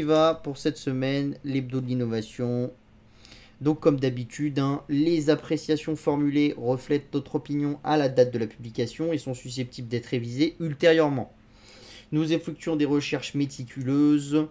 va pour cette semaine, l'hebdo de l'innovation. Donc comme d'habitude, les appréciations formulées reflètent notre opinion à la date de la publication et sont susceptibles d'être révisées ultérieurement. Nous effectuons des recherches méticuleuses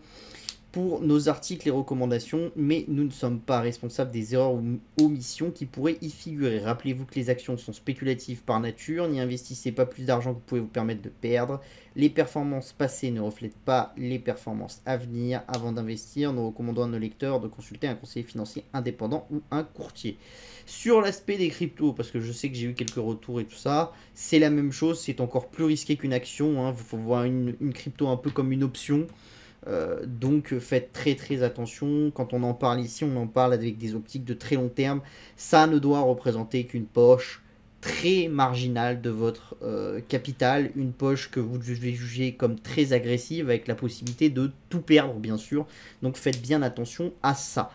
pour nos articles et recommandations, mais nous ne sommes pas responsables des erreurs ou omissions qui pourraient y figurer. Rappelez-vous que les actions sont spéculatives par nature, n'y investissez pas plus d'argent que vous pouvez vous permettre de perdre. Les performances passées ne reflètent pas les performances à venir. Avant d'investir, nous recommandons à nos lecteurs de consulter un conseiller financier indépendant ou un courtier. Sur l'aspect des cryptos, parce que je sais que j'ai eu quelques retours et tout ça, c'est la même chose, c'est encore plus risqué qu'une action. Il faut voir une crypto un peu comme une option. Donc faites très attention. Quand on en parle ici, on en parle avec des optiques de très long terme. Ça ne doit représenter qu'une poche très marginale de votre capital. Une poche que vous devez juger comme très agressive avec la possibilité de tout perdre, bien sûr. Donc faites bien attention à ça.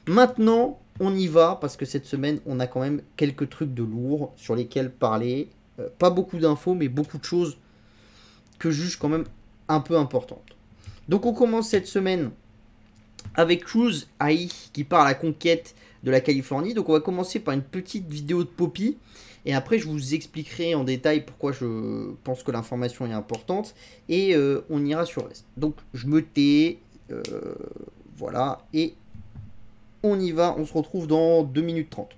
Maintenant, on y va parce que cette semaine, on a quand même quelques trucs de lourd sur lesquels parler. Pas beaucoup d'infos, mais beaucoup de choses que je juge quand même un peu importantes. Donc on commence cette semaine avec Cruise AI qui part à la conquête de la Californie. Donc on va commencer par une petite vidéo de Poppy. Et après je vous expliquerai en détail pourquoi je pense que l'information est importante. Et on ira sur le reste. Donc je me tais. Voilà. Et on y va. On se retrouve dans 2 minutes 30.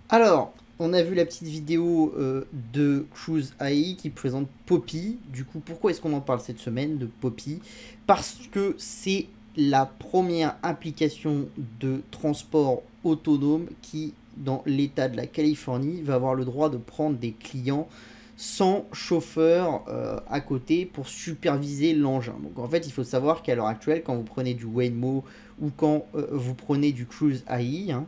Alors, on a vu la petite vidéo de Cruise AI qui présente Poppy. Du coup, pourquoi est-ce qu'on en parle cette semaine de Poppy? Parce que c'est la première application de transport autonome qui, dans l'état de la Californie, va avoir le droit de prendre des clients sans chauffeur à côté pour superviser l'engin. Donc en fait, il faut savoir qu'à l'heure actuelle, quand vous prenez du Waymo ou quand vous prenez du Cruise AI, hein,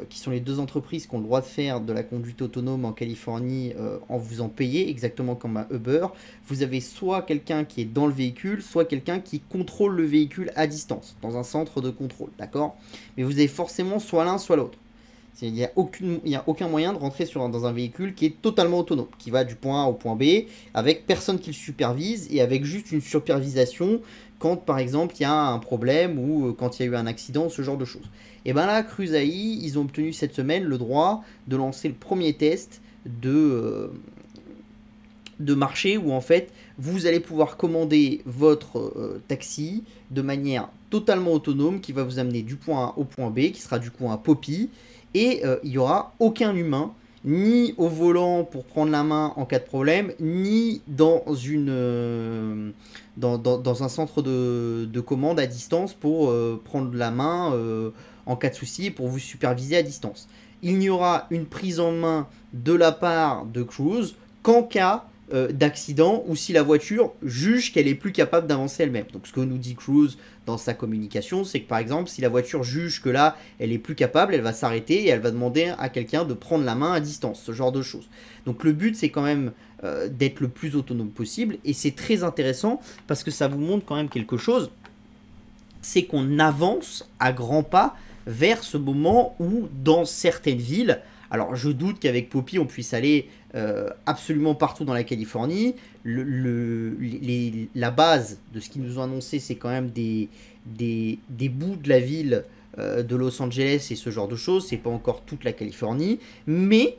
qui sont les deux entreprises qui ont le droit de faire de la conduite autonome en Californie en vous en payant, exactement comme à Uber, vous avez soit quelqu'un qui est dans le véhicule, soit quelqu'un qui contrôle le véhicule à distance, dans un centre de contrôle, d'accord? Mais vous avez forcément soit l'un, soit l'autre. Il n'y a aucun moyen de rentrer dans un véhicule qui est totalement autonome, qui va du point A au point B, avec personne qui le supervise et avec juste une supervision quand, par exemple, il y a un problème ou quand il y a eu un accident, ce genre de choses. Et bien là, Cruise AI, ils ont obtenu cette semaine le droit de lancer le premier test de marché où en fait, vous allez pouvoir commander votre taxi de manière totalement autonome qui va vous amener du point A au point B, qui sera du coup un Poppy. Et il n'y aura aucun humain, ni au volant pour prendre la main en cas de problème, ni dans un centre de commande à distance pour prendre la main en cas de souci et pour vous superviser à distance. Il n'y aura une prise en main de la part de Cruise qu'en cas d'accident ou si la voiture juge qu'elle est plus capable d'avancer elle-même. Donc ce que nous dit Cruise dans sa communication, c'est que par exemple, si la voiture juge que là, elle est plus capable, elle va s'arrêter et elle va demander à quelqu'un de prendre la main à distance, ce genre de choses. Donc le but, c'est quand même d'être le plus autonome possible et c'est très intéressant parce que ça vous montre quand même quelque chose, c'est qu'on avance à grands pas vers ce moment où dans certaines villes, alors je doute qu'avec Poppy on puisse aller absolument partout dans la Californie. La base de ce qu'ils nous ont annoncé, c'est quand même des bouts de la ville de Los Angeles et ce genre de choses. C'est pas encore toute la Californie, mais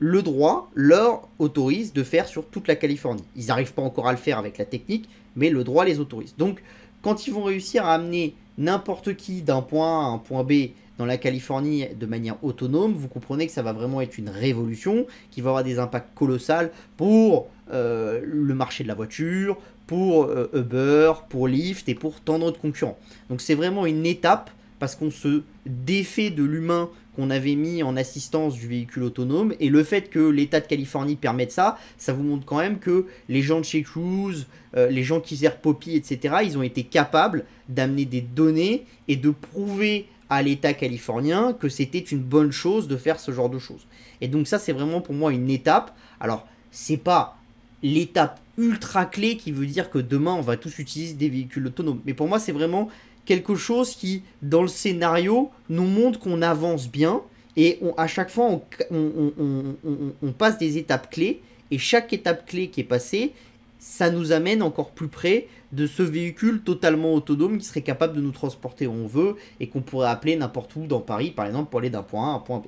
le droit leur autorise de faire sur toute la Californie. Ils n'arrivent pas encore à le faire avec la technique, mais le droit les autorise. Donc quand ils vont réussir à amener n'importe qui d'un point A à un point B dans la Californie de manière autonome, vous comprenez que ça va vraiment être une révolution qui va avoir des impacts colossaux pour le marché de la voiture, pour Uber, pour Lyft et pour tant d'autres concurrents. Donc c'est vraiment une étape parce qu'on se défait de l'humain qu'on avait mis en assistance du véhicule autonome et le fait que l'État de Californie permette ça, ça vous montre quand même que les gens de chez Cruise, les gens qui gèrent Poppy, etc., ils ont été capables d'amener des données et de prouver à l'État californien que c'était une bonne chose de faire ce genre de choses. Et donc ça, c'est vraiment pour moi une étape. Alors, c'est pas l'étape ultra clé qui veut dire que demain, on va tous utiliser des véhicules autonomes. Mais pour moi, c'est vraiment quelque chose qui, dans le scénario, nous montre qu'on avance bien. Et à chaque fois, on passe des étapes clés. Et chaque étape clé qui est passée, ça nous amène encore plus près de ce véhicule totalement autonome qui serait capable de nous transporter où on veut et qu'on pourrait appeler n'importe où dans Paris, par exemple, pour aller d'un point A à un point B.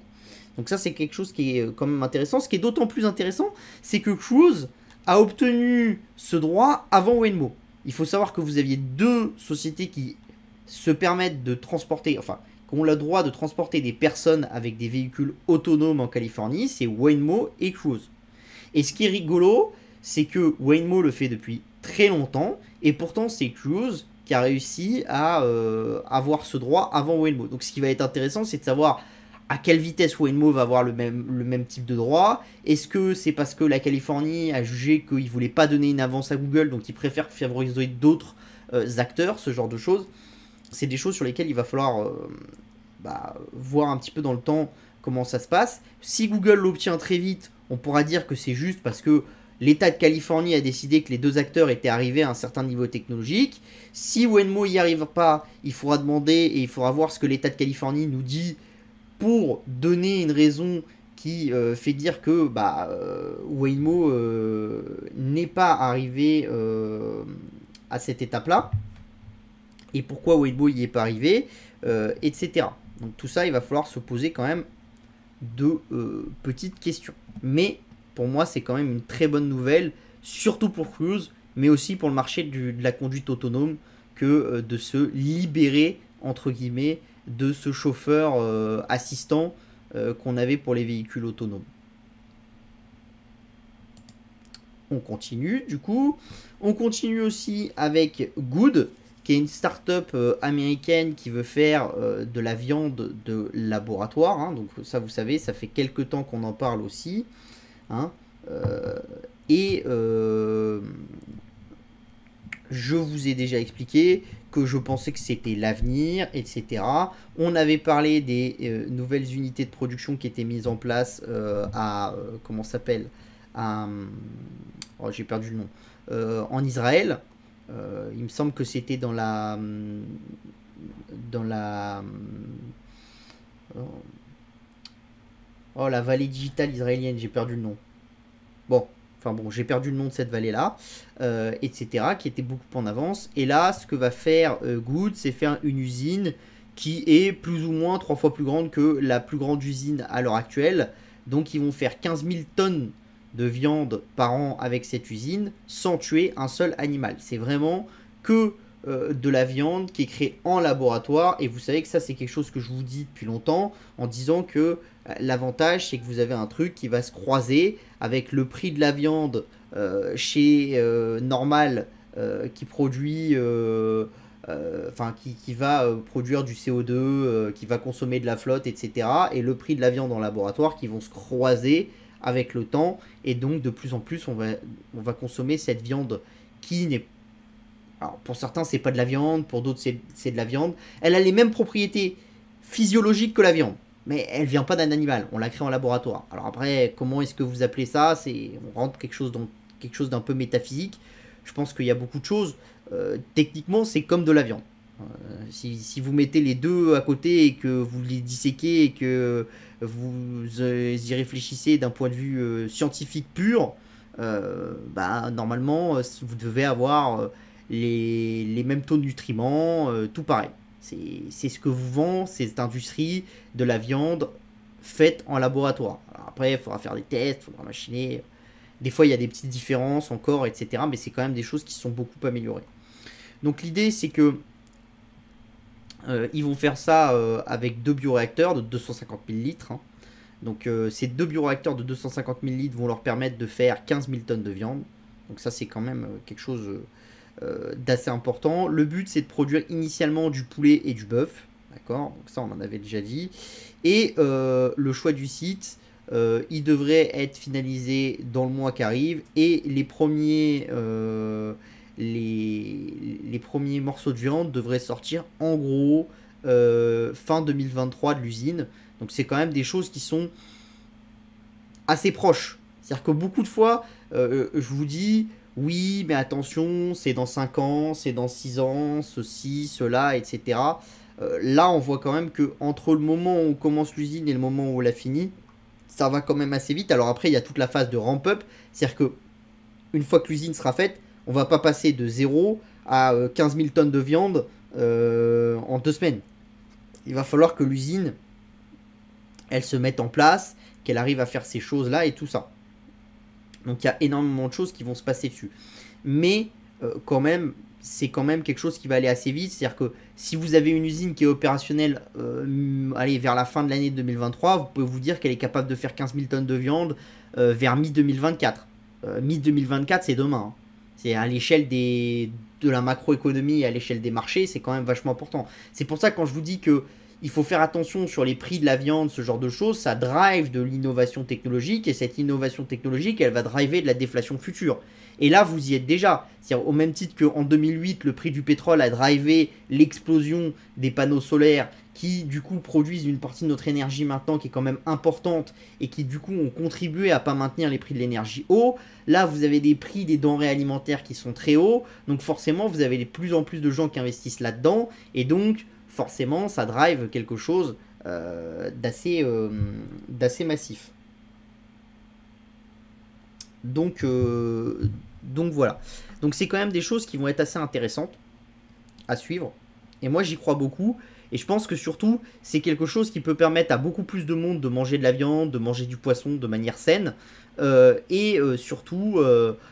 Donc ça, c'est quelque chose qui est quand même intéressant. Ce qui est d'autant plus intéressant, c'est que Cruise a obtenu ce droit avant Waymo. Il faut savoir que vous aviez deux sociétés qui se permettent de transporter, enfin, qui ont le droit de transporter des personnes avec des véhicules autonomes en Californie, c'est Waymo et Cruise. Et ce qui est rigolo, c'est que Waymo le fait depuis très longtemps, et pourtant c'est Cruise qui a réussi à avoir ce droit avant Waymo. Donc ce qui va être intéressant, c'est de savoir à quelle vitesse Waymo va avoir le même type de droit. Est-ce que c'est parce que la Californie a jugé qu'il ne voulait pas donner une avance à Google, donc il préfère favoriser d'autres acteurs, ce genre de choses. C'est des choses sur lesquelles il va falloir voir un petit peu dans le temps comment ça se passe. Si Google l'obtient très vite, on pourra dire que c'est juste parce que l'État de Californie a décidé que les deux acteurs étaient arrivés à un certain niveau technologique. Si Waymo n'y arrive pas, il faudra demander et il faudra voir ce que l'État de Californie nous dit pour donner une raison qui fait dire que Waymo n'est pas arrivé à cette étape-là. Et pourquoi Waymo n'y est pas arrivé, etc. Donc tout ça, il va falloir se poser quand même de petites questions. Mais pour moi, c'est quand même une très bonne nouvelle, surtout pour Cruise, mais aussi pour le marché de la conduite autonome, que de se libérer, entre guillemets, de ce chauffeur assistant qu'on avait pour les véhicules autonomes. On continue, du coup. On continue aussi avec Good, qui est une start-up américaine qui veut faire de la viande de laboratoire. Hein. Donc ça, vous savez, ça fait quelques temps qu'on en parle aussi. Hein. Et je vous ai déjà expliqué que je pensais que c'était l'avenir, etc. On avait parlé des nouvelles unités de production qui étaient mises en place comment ça s'appelle, oh, j'ai perdu le nom, en Israël. Il me semble que c'était dans la oh, la vallée digitale israélienne, j'ai perdu le nom. Bon, enfin bon, j'ai perdu le nom de cette vallée-là, etc., qui était beaucoup en avance. Et là, ce que va faire Good, c'est faire une usine qui est plus ou moins 3 fois plus grande que la plus grande usine à l'heure actuelle. Donc ils vont faire 15 000 tonnes de viande par an avec cette usine, sans tuer un seul animal. C'est vraiment que de la viande qui est créée en laboratoire. Et vous savez que ça, c'est quelque chose que je vous dis depuis longtemps, en disant que l'avantage, c'est que vous avez un truc qui va se croiser avec le prix de la viande chez Normal qui produit, qui va produire du CO2, qui va consommer de la flotte, etc. Et le prix de la viande en laboratoire qui vont se croiser avec le temps. Et donc, de plus en plus, on va consommer cette viande qui n'est... Alors, pour certains, c'est pas de la viande, pour d'autres, c'est de la viande. Elle a les mêmes propriétés physiologiques que la viande, mais elle vient pas d'un animal, on l'a créée en laboratoire. Alors après, comment est-ce que vous appelez ça? On rentre quelque chose dans quelque chose d'un peu métaphysique. Je pense qu'il y a beaucoup de choses. Techniquement, c'est comme de la viande. Si vous mettez les deux à côté et que vous les disséquez et que vous y réfléchissez d'un point de vue scientifique pur, normalement, vous devez avoir les mêmes taux de nutriments, tout pareil. C'est ce que vous vend cette industrie de la viande faite en laboratoire. Alors après, il faudra faire des tests, il faudra machiner. Des fois, il y a des petites différences encore, etc. Mais c'est quand même des choses qui sont beaucoup améliorées. Donc l'idée, c'est que ils vont faire ça avec deux bioréacteurs de 250 000 litres. Hein. Donc ces deux bioréacteurs de 250 000 litres vont leur permettre de faire 15 000 tonnes de viande. Donc ça, c'est quand même quelque chose d'assez important. Le but, c'est de produire initialement du poulet et du bœuf. D'accord? Donc ça, on en avait déjà dit. Et le choix du site, il devrait être finalisé dans le mois qui arrive. Et les premiers morceaux de viande devraient sortir en gros fin 2023 de l'usine. Donc c'est quand même des choses qui sont assez proches. C'est-à-dire que beaucoup de fois, je vous dis, oui, mais attention, c'est dans 5 ans, c'est dans 6 ans, ceci, cela, etc. Là, on voit quand même que entre le moment où on commence l'usine et le moment où on l'a fini, ça va quand même assez vite. Alors après, il y a toute la phase de ramp-up. C'est-à-dire que une fois que l'usine sera faite, on va pas passer de 0 à 15 000 tonnes de viande en 2 semaines. Il va falloir que l'usine, elle se mette en place, qu'elle arrive à faire ces choses-là et tout ça. Donc il y a énormément de choses qui vont se passer dessus. Mais quand même, c'est quand même quelque chose qui va aller assez vite. C'est-à-dire que si vous avez une usine qui est opérationnelle vers la fin de l'année 2023, vous pouvez vous dire qu'elle est capable de faire 15 000 tonnes de viande vers mi-2024. Mi-2024, c'est demain. Hein. C'est à l'échelle de la macroéconomie, à l'échelle des marchés, c'est quand même vachement important. C'est pour ça que quand je vous dis que il faut faire attention sur les prix de la viande, ce genre de choses, ça drive de l'innovation technologique, et cette innovation technologique, elle va driver de la déflation future. Et là, vous y êtes déjà. C'est-à-dire, au même titre qu'en 2008, le prix du pétrole a drivé l'explosion des panneaux solaires qui, du coup, produisent une partie de notre énergie maintenant qui est quand même importante et qui, du coup, ont contribué à ne pas maintenir les prix de l'énergie hauts. Là, vous avez des prix des denrées alimentaires qui sont très hauts. Donc, forcément, vous avez de plus en plus de gens qui investissent là-dedans. Et donc, forcément, ça drive quelque chose d'assez massif. Donc voilà. Donc c'est quand même des choses qui vont être assez intéressantes à suivre. Et moi j'y crois beaucoup. Et je pense que surtout c'est quelque chose qui peut permettre à beaucoup plus de monde de manger de la viande, de manger du poisson de manière saine. Surtout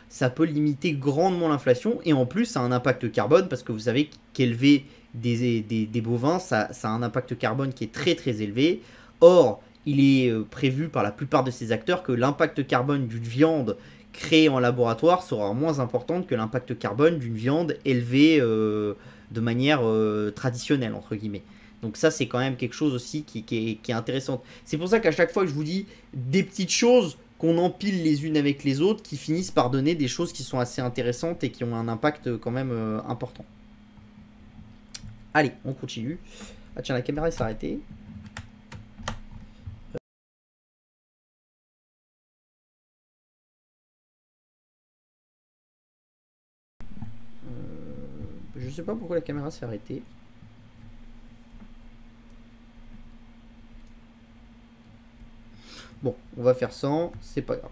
ça peut limiter grandement l'inflation. Et en plus ça a un impact carbone parce que vous savez qu'élever des bovins ça a un impact carbone qui est très très élevé. Or il est prévu par la plupart de ces acteurs que l'impact carbone d'une viande créée en laboratoire sera moins importante que l'impact carbone d'une viande élevée de manière traditionnelle, entre guillemets. Donc ça, c'est quand même quelque chose aussi qui est intéressant. C'est pour ça qu'à chaque fois que je vous dis des petites choses qu'on empile les unes avec les autres, qui finissent par donner des choses qui sont assez intéressantes et qui ont un impact quand même important. Allez, on continue. Ah tiens, la caméra s'est arrêtée. Je sais pas pourquoi la caméra s'est arrêtée. Bon, on va faire sans, c'est pas grave.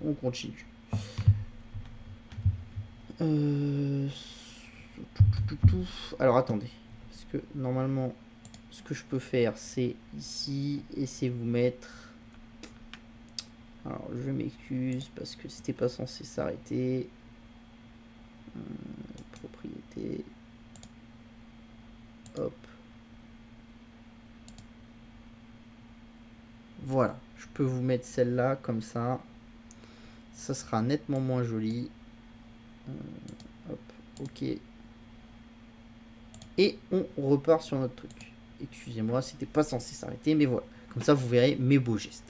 On continue. Alors attendez, parce que normalement, ce que je peux faire, c'est ici, et c'est vous mettre... Alors, je m'excuse, parce que c'était pas censé s'arrêter. Propriété. Hop. Voilà, je peux vous mettre celle-là, comme ça. Ça sera nettement moins joli. Hop, ok. Et on repart sur notre truc. Excusez-moi, c'était pas censé s'arrêter, mais voilà. Comme ça, vous verrez mes beaux gestes.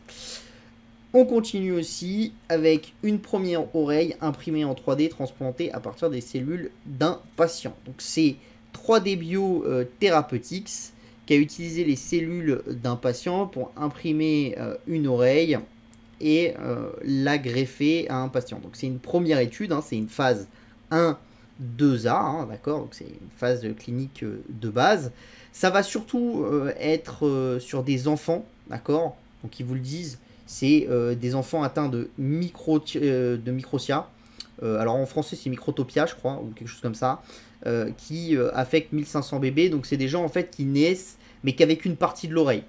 On continue aussi avec une première oreille imprimée en 3D transplantée à partir des cellules d'un patient. Donc c'est 3D Bio Therapeutics qui a utilisé les cellules d'un patient pour imprimer une oreille et la greffer à un patient. Donc c'est une première étude, hein, c'est une phase 1, 2A, hein, d'accord, donc c'est une phase clinique de base. Ça va surtout être sur des enfants, d'accord, donc ils vous le disent, c'est des enfants atteints de microtia, alors en français c'est microtopia je crois, ou quelque chose comme ça, qui affectent 1500 bébés, donc c'est des gens en fait qui naissent, mais qu'avec une partie de l'oreille.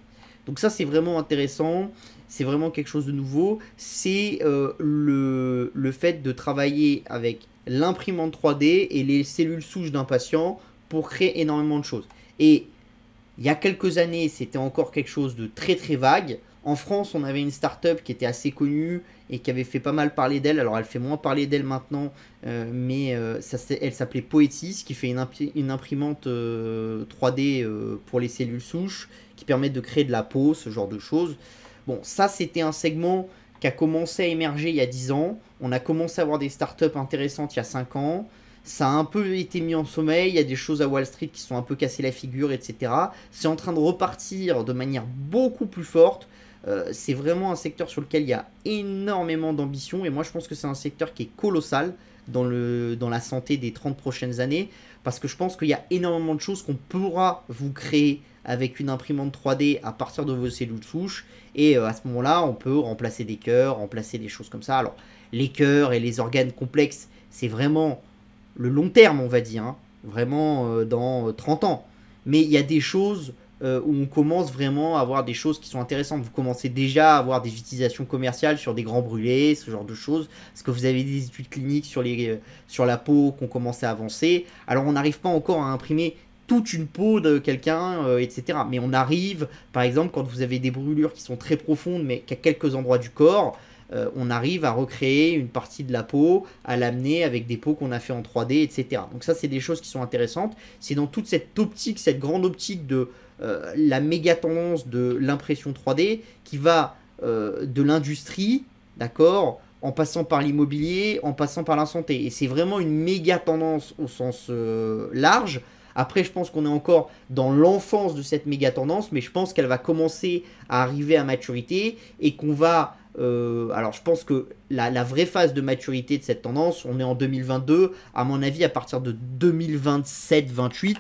Donc ça c'est vraiment intéressant, c'est vraiment quelque chose de nouveau, c'est le fait de travailler avec l'imprimante 3D et les cellules souches d'un patient pour créer énormément de choses. Et il y a quelques années, c'était encore quelque chose de très très vague. En France, on avait une start-up qui était assez connue et qui avait fait pas mal parler d'elle. Alors, elle fait moins parler d'elle maintenant, mais elle s'appelait Poetis, qui fait une imprimante 3D pour les cellules souches, qui permettent de créer de la peau, ce genre de choses. Bon, ça, c'était un segment qui a commencé à émerger il y a 10 ans. On a commencé à avoir des startups intéressantes il y a 5 ans. Ça a un peu été mis en sommeil, il y a des choses à Wall Street qui sont un peu cassées la figure, etc. C'est en train de repartir de manière beaucoup plus forte. C'est vraiment un secteur sur lequel il y a énormément d'ambition. Et moi, je pense que c'est un secteur qui est colossal dans la santé des 30 prochaines années. Parce que je pense qu'il y a énormément de choses qu'on pourra vous créer avec une imprimante 3D à partir de vos cellules souches. Et à ce moment-là, on peut remplacer des cœurs, remplacer des choses comme ça. Alors, les cœurs et les organes complexes, c'est vraiment le long terme, on va dire, hein, vraiment dans 30 ans. Mais il y a des choses où on commence vraiment à avoir des choses qui sont intéressantes. Vous commencez déjà à avoir des utilisations commerciales sur des grands brûlés, ce genre de choses, parce que vous avez des études cliniques sur la peau qui ont commencé à avancer. Alors on n'arrive pas encore à imprimer toute une peau de quelqu'un, etc. Mais on arrive, par exemple, quand vous avez des brûlures qui sont très profondes, mais qu'à quelques endroits du corps, on arrive à recréer une partie de la peau, à l'amener avec des peaux qu'on a fait en 3D, etc. Donc ça, c'est des choses qui sont intéressantes. C'est dans toute cette optique, cette grande optique de la méga tendance de l'impression 3D qui va de l'industrie, d'accord, en passant par l'immobilier, en passant par la santé. Et c'est vraiment une méga tendance au sens large. Après, je pense qu'on est encore dans l'enfance de cette méga tendance, mais je pense qu'elle va commencer à arriver à maturité et qu'on va... alors, je pense que la vraie phase de maturité de cette tendance, on est en 2022. À mon avis, à partir de 2027-28,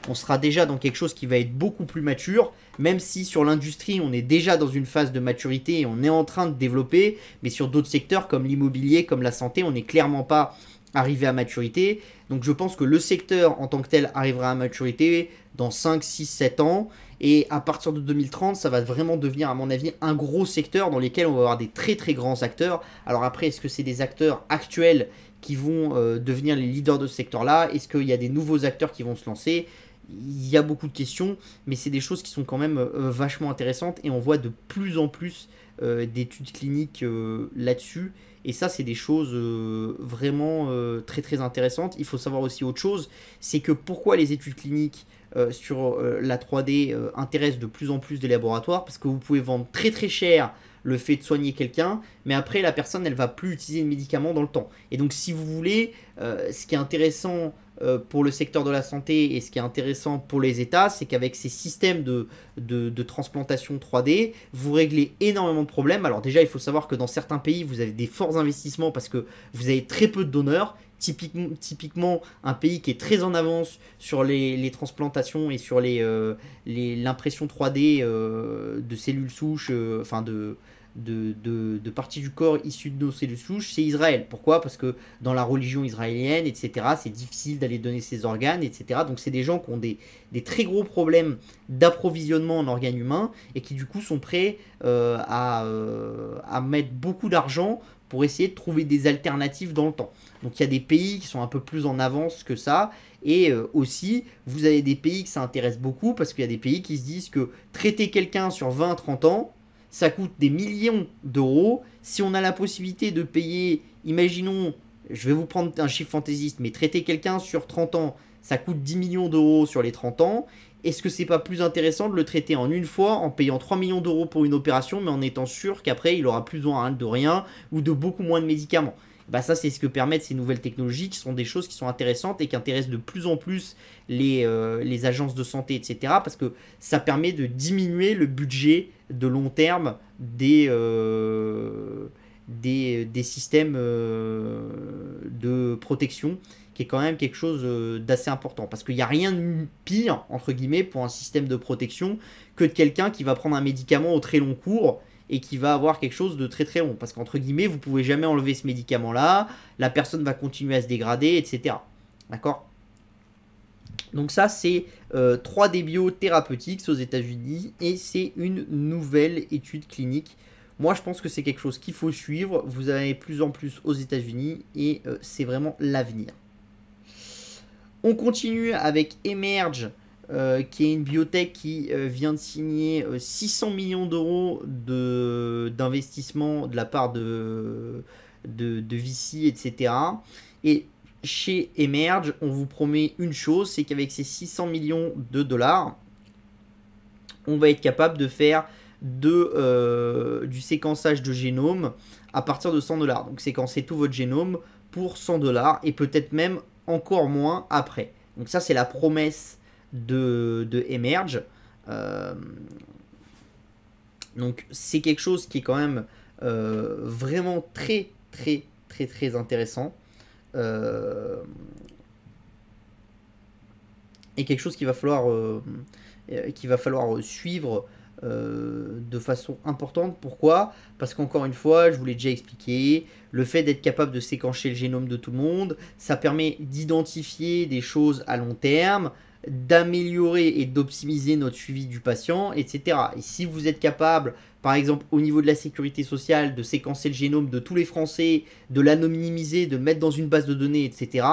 on sera déjà dans quelque chose qui va être beaucoup plus mature, même si sur l'industrie, on est déjà dans une phase de maturité et on est en train de développer, mais sur d'autres secteurs comme l'immobilier, comme la santé, on n'est clairement pas arrivé à maturité. Donc je pense que le secteur en tant que tel arrivera à maturité dans 5, 6, 7 ans. Et à partir de 2030, ça va vraiment devenir, à mon avis, un gros secteur dans lequel on va avoir des très très grands acteurs. Alors après, est-ce que c'est des acteurs actuels qui vont devenir les leaders de ce secteur-là? Est-ce qu'il y a des nouveaux acteurs qui vont se lancer? Il y a beaucoup de questions, mais c'est des choses qui sont quand même vachement intéressantes et on voit de plus en plus d'études cliniques là-dessus. Et ça, c'est des choses vraiment très très intéressantes. Il faut savoir aussi autre chose, c'est que pourquoi les études cliniques sur la 3D intéressent de plus en plus des laboratoires, parce que vous pouvez vendre très très cher le fait de soigner quelqu'un, mais après la personne elle va plus utiliser le médicament dans le temps. Et donc si vous voulez, ce qui est intéressant pour le secteur de la santé et ce qui est intéressant pour les États, c'est qu'avec ces systèmes de transplantation 3D, vous réglez énormément de problèmes. Alors déjà, il faut savoir que dans certains pays, vous avez des forts investissements parce que vous avez très peu de donneurs. Typiquement, un pays qui est très en avance sur les transplantations et sur l'impression 3D de cellules souches, enfin de parties du corps issues de nos cellules souches, c'est Israël. Pourquoi? Parce que dans la religion israélienne, etc., c'est difficile d'aller donner ses organes, etc. Donc c'est des gens qui ont des très gros problèmes d'approvisionnement en organes humains et qui du coup sont prêts à mettre beaucoup d'argent pour essayer de trouver des alternatives dans le temps. Donc il y a des pays qui sont un peu plus en avance que ça. Et aussi, vous avez des pays qui s'intéressent beaucoup parce qu'il y a des pays qui se disent que traiter quelqu'un sur 20-30 ans, ça coûte des millions d'euros. Si on a la possibilité de payer, imaginons, je vais vous prendre un chiffre fantaisiste, mais traiter quelqu'un sur 30 ans, ça coûte 10 millions d'euros sur les 30 ans. Est-ce que c'est pas plus intéressant de le traiter en une fois, en payant 3 millions d'euros pour une opération, mais en étant sûr qu'après, il aura plus besoin de rien ou de beaucoup moins de médicaments? Bah ça, c'est ce que permettent ces nouvelles technologies, qui sont des choses qui sont intéressantes et qui intéressent de plus en plus les agences de santé, etc. Parce que ça permet de diminuer le budget de long terme des systèmes de protection, qui est quand même quelque chose d'assez important. Parce qu'il n'y a rien de pire, entre guillemets, pour un système de protection que de quelqu'un qui va prendre un médicament au très long cours et qui va avoir quelque chose de très très long. Parce qu'entre guillemets, vous pouvez jamais enlever ce médicament-là, la personne va continuer à se dégrader, etc. D'accord? Donc ça, c'est 3D Biotherapeutics aux États-Unis et c'est une nouvelle étude clinique. Moi, je pense que c'est quelque chose qu'il faut suivre. Vous en avez plus en plus aux États-Unis et c'est vraiment l'avenir. On continue avec Emerge, qui est une biotech qui vient de signer 600 millions d'euros d'investissement de la part de VC, etc. Et chez Emerge, on vous promet une chose, c'est qu'avec ces 600 millions de dollars, on va être capable de faire du séquençage de génome à partir de 100 dollars. Donc séquencer tout votre génome pour 100 dollars et peut-être même encore moins après. Donc ça, c'est la promesse de Emerge. Donc c'est quelque chose qui est quand même vraiment très très très très intéressant. Et quelque chose qu'il va falloir suivre de façon importante. Pourquoi? Parce qu'encore une fois, je vous l'ai déjà expliqué, le fait d'être capable de séquencer le génome de tout le monde, ça permet d'identifier des choses à long terme, d'améliorer et d'optimiser notre suivi du patient, etc. Et si vous êtes capable, par exemple au niveau de la sécurité sociale, de séquencer le génome de tous les Français, de l'anonymiser, de mettre dans une base de données, etc.,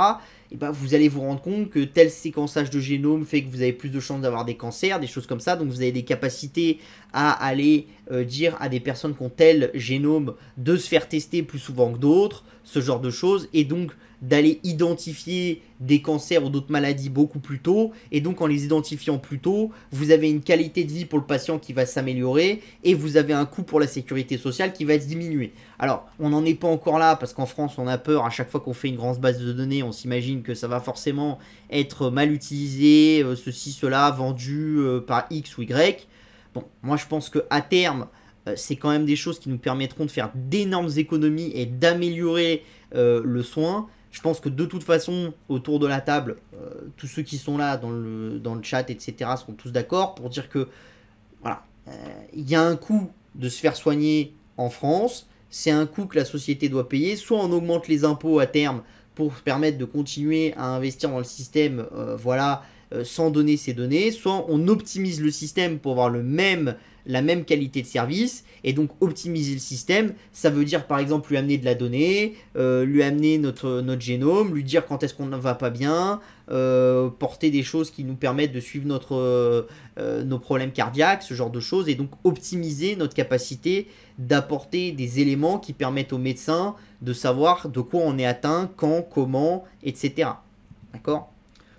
et ben vous allez vous rendre compte que tel séquençage de génome fait que vous avez plus de chances d'avoir des cancers, des choses comme ça. Donc vous avez des capacités à aller dire à des personnes qui ont tel génome de se faire tester plus souvent que d'autres, ce genre de choses, et donc d'aller identifier des cancers ou d'autres maladies beaucoup plus tôt. Et donc en les identifiant plus tôt, vous avez une qualité de vie pour le patient qui va s'améliorer et vous avez un coût pour la sécurité sociale qui va diminuer. Alors on n'en est pas encore là parce qu'en France on a peur à chaque fois qu'on fait une grande base de données, on s'imagine que ça va forcément être mal utilisé, ceci, cela, vendu par X ou Y. Bon, moi je pense qu'à terme, c'est quand même des choses qui nous permettront de faire d'énormes économies et d'améliorer le soin. Je pense que de toute façon, autour de la table, tous ceux qui sont là dans le chat, etc., seront tous d'accord pour dire que voilà, il y a un coût de se faire soigner en France, c'est un coût que la société doit payer, soit on augmente les impôts à terme pour permettre de continuer à investir dans le système, sans donner ces données, soit on optimise le système pour avoir la même qualité de service, et donc optimiser le système, ça veut dire par exemple lui amener de la donnée, lui amener notre génome, lui dire quand est-ce qu'on ne va pas bien, porter des choses qui nous permettent de suivre nos problèmes cardiaques, ce genre de choses, et donc optimiser notre capacité d'apporter des éléments qui permettent aux médecins de savoir de quoi on est atteint, quand, comment, etc. D'accord ?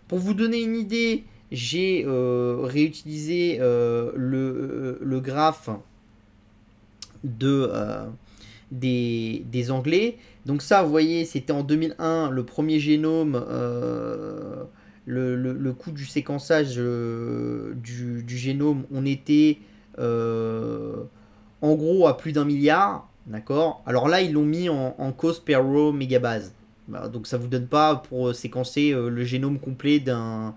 Pour vous donner une idée, j'ai réutilisé le graphe de, des Anglais. Donc ça, vous voyez, c'était en 2001, le premier génome, le coût du séquençage du génome, on était en gros à plus d'1 milliard, d'accord. Alors là, ils l'ont mis en cost per row mégabase. Voilà, donc ça vous donne pas pour séquencer le génome complet d'un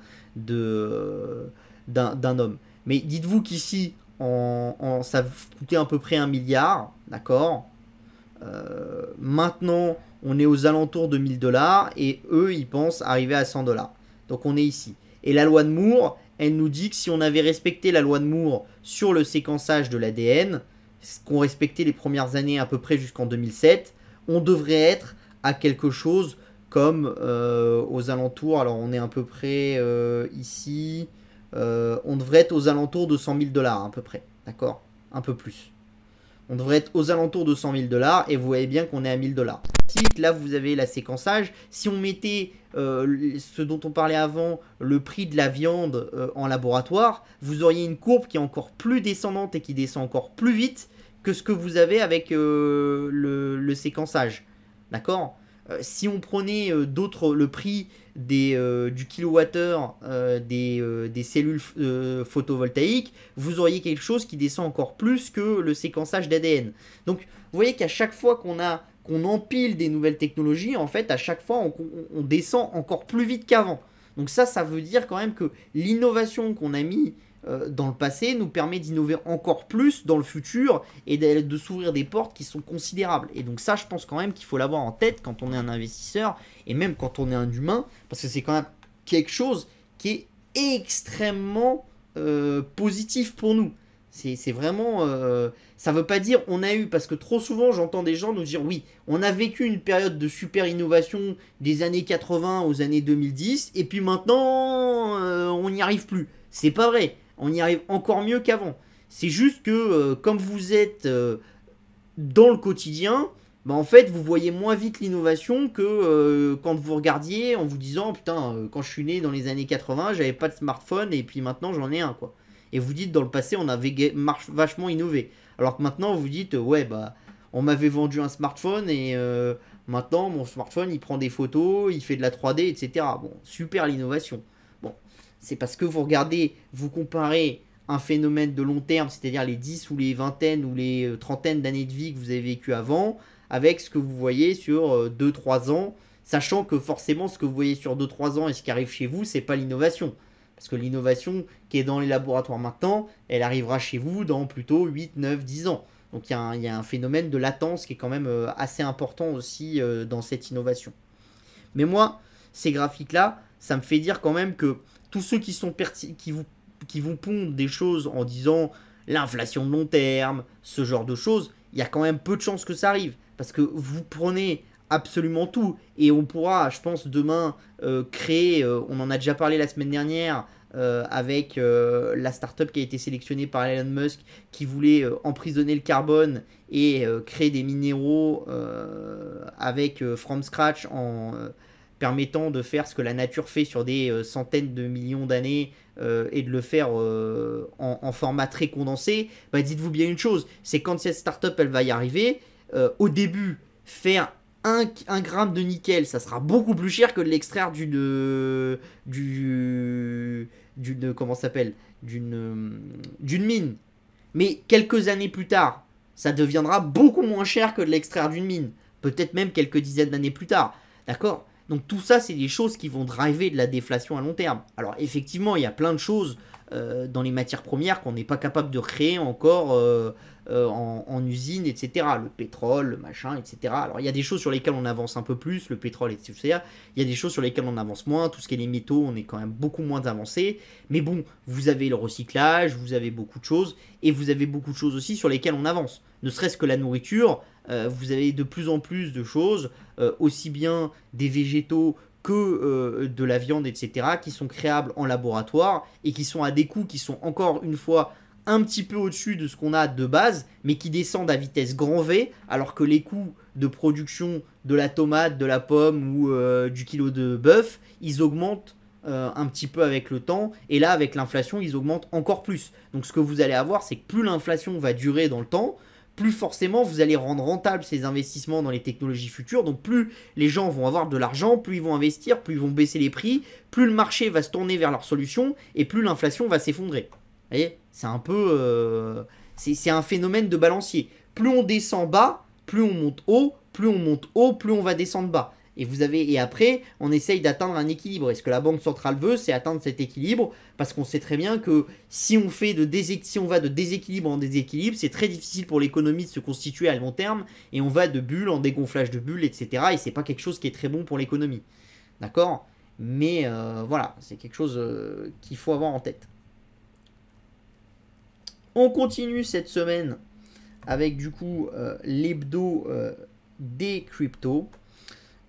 homme. Mais dites-vous qu'ici, ça coûtait à peu près 1 milliard, d'accord. Maintenant, on est aux alentours de 1000 $ et eux, ils pensent arriver à 100 $. Donc on est ici. Et la loi de Moore, elle nous dit que si on avait respecté la loi de Moore sur le séquençage de l'ADN, ce qu'on respectait les premières années à peu près jusqu'en 2007, on devrait être à quelque chose comme aux alentours, alors on est à peu près ici, on devrait être aux alentours de 100 000 $ à peu près, d'accord. Un peu plus. On devrait être aux alentours de 100 000 $ et vous voyez bien qu'on est à 1000 $. Là, vous avez la séquençage. Si on mettait ce dont on parlait avant, le prix de la viande en laboratoire, vous auriez une courbe qui est encore plus descendante et qui descend encore plus vite que ce que vous avez avec le séquençage. D'accord. Si on prenait le prix du kilowattheure des cellules photovoltaïques, vous auriez quelque chose qui descend encore plus que le séquençage d'ADN. Donc, vous voyez qu'à chaque fois qu'on empile des nouvelles technologies, en fait, à chaque fois, on descend encore plus vite qu'avant. Donc ça veut dire quand même que l'innovation qu'on a mis dans le passé nous permet d'innover encore plus dans le futur et de s'ouvrir des portes qui sont considérables. Et donc ça, je pense quand même qu'il faut l'avoir en tête quand on est un investisseur et même quand on est un humain, parce que c'est quand même quelque chose qui est extrêmement positif pour nous. C'est vraiment... ça veut pas dire on a eu... Parce que trop souvent, j'entends des gens nous dire oui, on a vécu une période de super innovation des années 80 aux années 2010, et puis maintenant, on n'y arrive plus. C'est pas vrai. On y arrive encore mieux qu'avant. C'est juste que, comme vous êtes dans le quotidien, bah en fait, vous voyez moins vite l'innovation que quand vous regardiez en vous disant putain, quand je suis né dans les années 80, j'avais pas de smartphone et puis maintenant j'en ai un, quoi. Et vous dites dans le passé, on avait vachement innové. Alors que maintenant, vous dites ouais, bah on m'avait vendu un smartphone et maintenant mon smartphone il prend des photos, il fait de la 3D, etc. Bon, super l'innovation. Bon, c'est parce que vous regardez, vous comparez un phénomène de long terme, c'est-à-dire les 10 ou les vingtaines ou les trentaines d'années de vie que vous avez vécu avant, avec ce que vous voyez sur 2-3 ans, sachant que forcément ce que vous voyez sur 2-3 ans et ce qui arrive chez vous, c'est pas l'innovation. Parce que l'innovation qui est dans les laboratoires maintenant, elle arrivera chez vous dans plutôt 8, 9, 10 ans. Donc il y a un phénomène de latence qui est quand même assez important aussi dans cette innovation. Mais moi, ces graphiques-là, ça me fait dire quand même que tous ceux qui vous pondent des choses en disant l'inflation de long terme, ce genre de choses, il y a quand même peu de chances que ça arrive. Parce que vous prenez absolument tout. Et on pourra, je pense, demain créer, on en a déjà parlé la semaine dernière, avec la startup qui a été sélectionnée par Elon Musk, qui voulait emprisonner le carbone et créer des minéraux avec from scratch en permettant de faire ce que la nature fait sur des centaines de millions d'années et de le faire en format très condensé. Bah, dites-vous bien une chose, c'est quand cette startup elle va y arriver, au début, faire 1 gramme de nickel, ça sera beaucoup plus cher que de l'extraire comment ça s'appelle, d'une mine. Mais quelques années plus tard, ça deviendra beaucoup moins cher que de l'extraire d'une mine. Peut-être même quelques dizaines d'années plus tard. D'accord ? Donc tout ça, c'est des choses qui vont driver de la déflation à long terme. Alors effectivement, il y a plein de choses dans les matières premières qu'on n'est pas capable de créer encore en usine, etc. Le pétrole, le machin, etc. Alors il y a des choses sur lesquelles on avance un peu plus, le pétrole, etc. Il y a des choses sur lesquelles on avance moins, tout ce qui est les métaux, on est quand même beaucoup moins avancé. Mais bon, vous avez le recyclage, vous avez beaucoup de choses, et vous avez beaucoup de choses aussi sur lesquelles on avance. Ne serait-ce que la nourriture, vous avez de plus en plus de choses, aussi bien des végétaux que de la viande, etc., qui sont créables en laboratoire et qui sont à des coûts qui sont encore une fois un petit peu au-dessus de ce qu'on a de base, mais qui descendent à vitesse grand V, alors que les coûts de production de la tomate, de la pomme ou du kilo de bœuf, ils augmentent un petit peu avec le temps, et là avec l'inflation ils augmentent encore plus. Donc ce que vous allez avoir, c'est que plus l'inflation va durer dans le temps, plus forcément vous allez rendre rentable ces investissements dans les technologies futures. Donc plus les gens vont avoir de l'argent, plus ils vont investir, plus ils vont baisser les prix, plus le marché va se tourner vers leurs solutions et plus l'inflation va s'effondrer. Vous voyez, c'est un peu... c'est un phénomène de balancier. Plus on descend bas, plus on monte haut, plus on monte haut, plus on va descendre bas. Et après, on essaye d'atteindre un équilibre. Et ce que la Banque centrale veut, c'est atteindre cet équilibre, parce qu'on sait très bien que si on va de déséquilibre en déséquilibre, c'est très difficile pour l'économie de se constituer à long terme, et on va de bulle en dégonflage de bulles, etc. Et c'est pas quelque chose qui est très bon pour l'économie. D'accord? Mais voilà, c'est quelque chose qu'il faut avoir en tête. On continue cette semaine avec du coup l'hebdo des cryptos.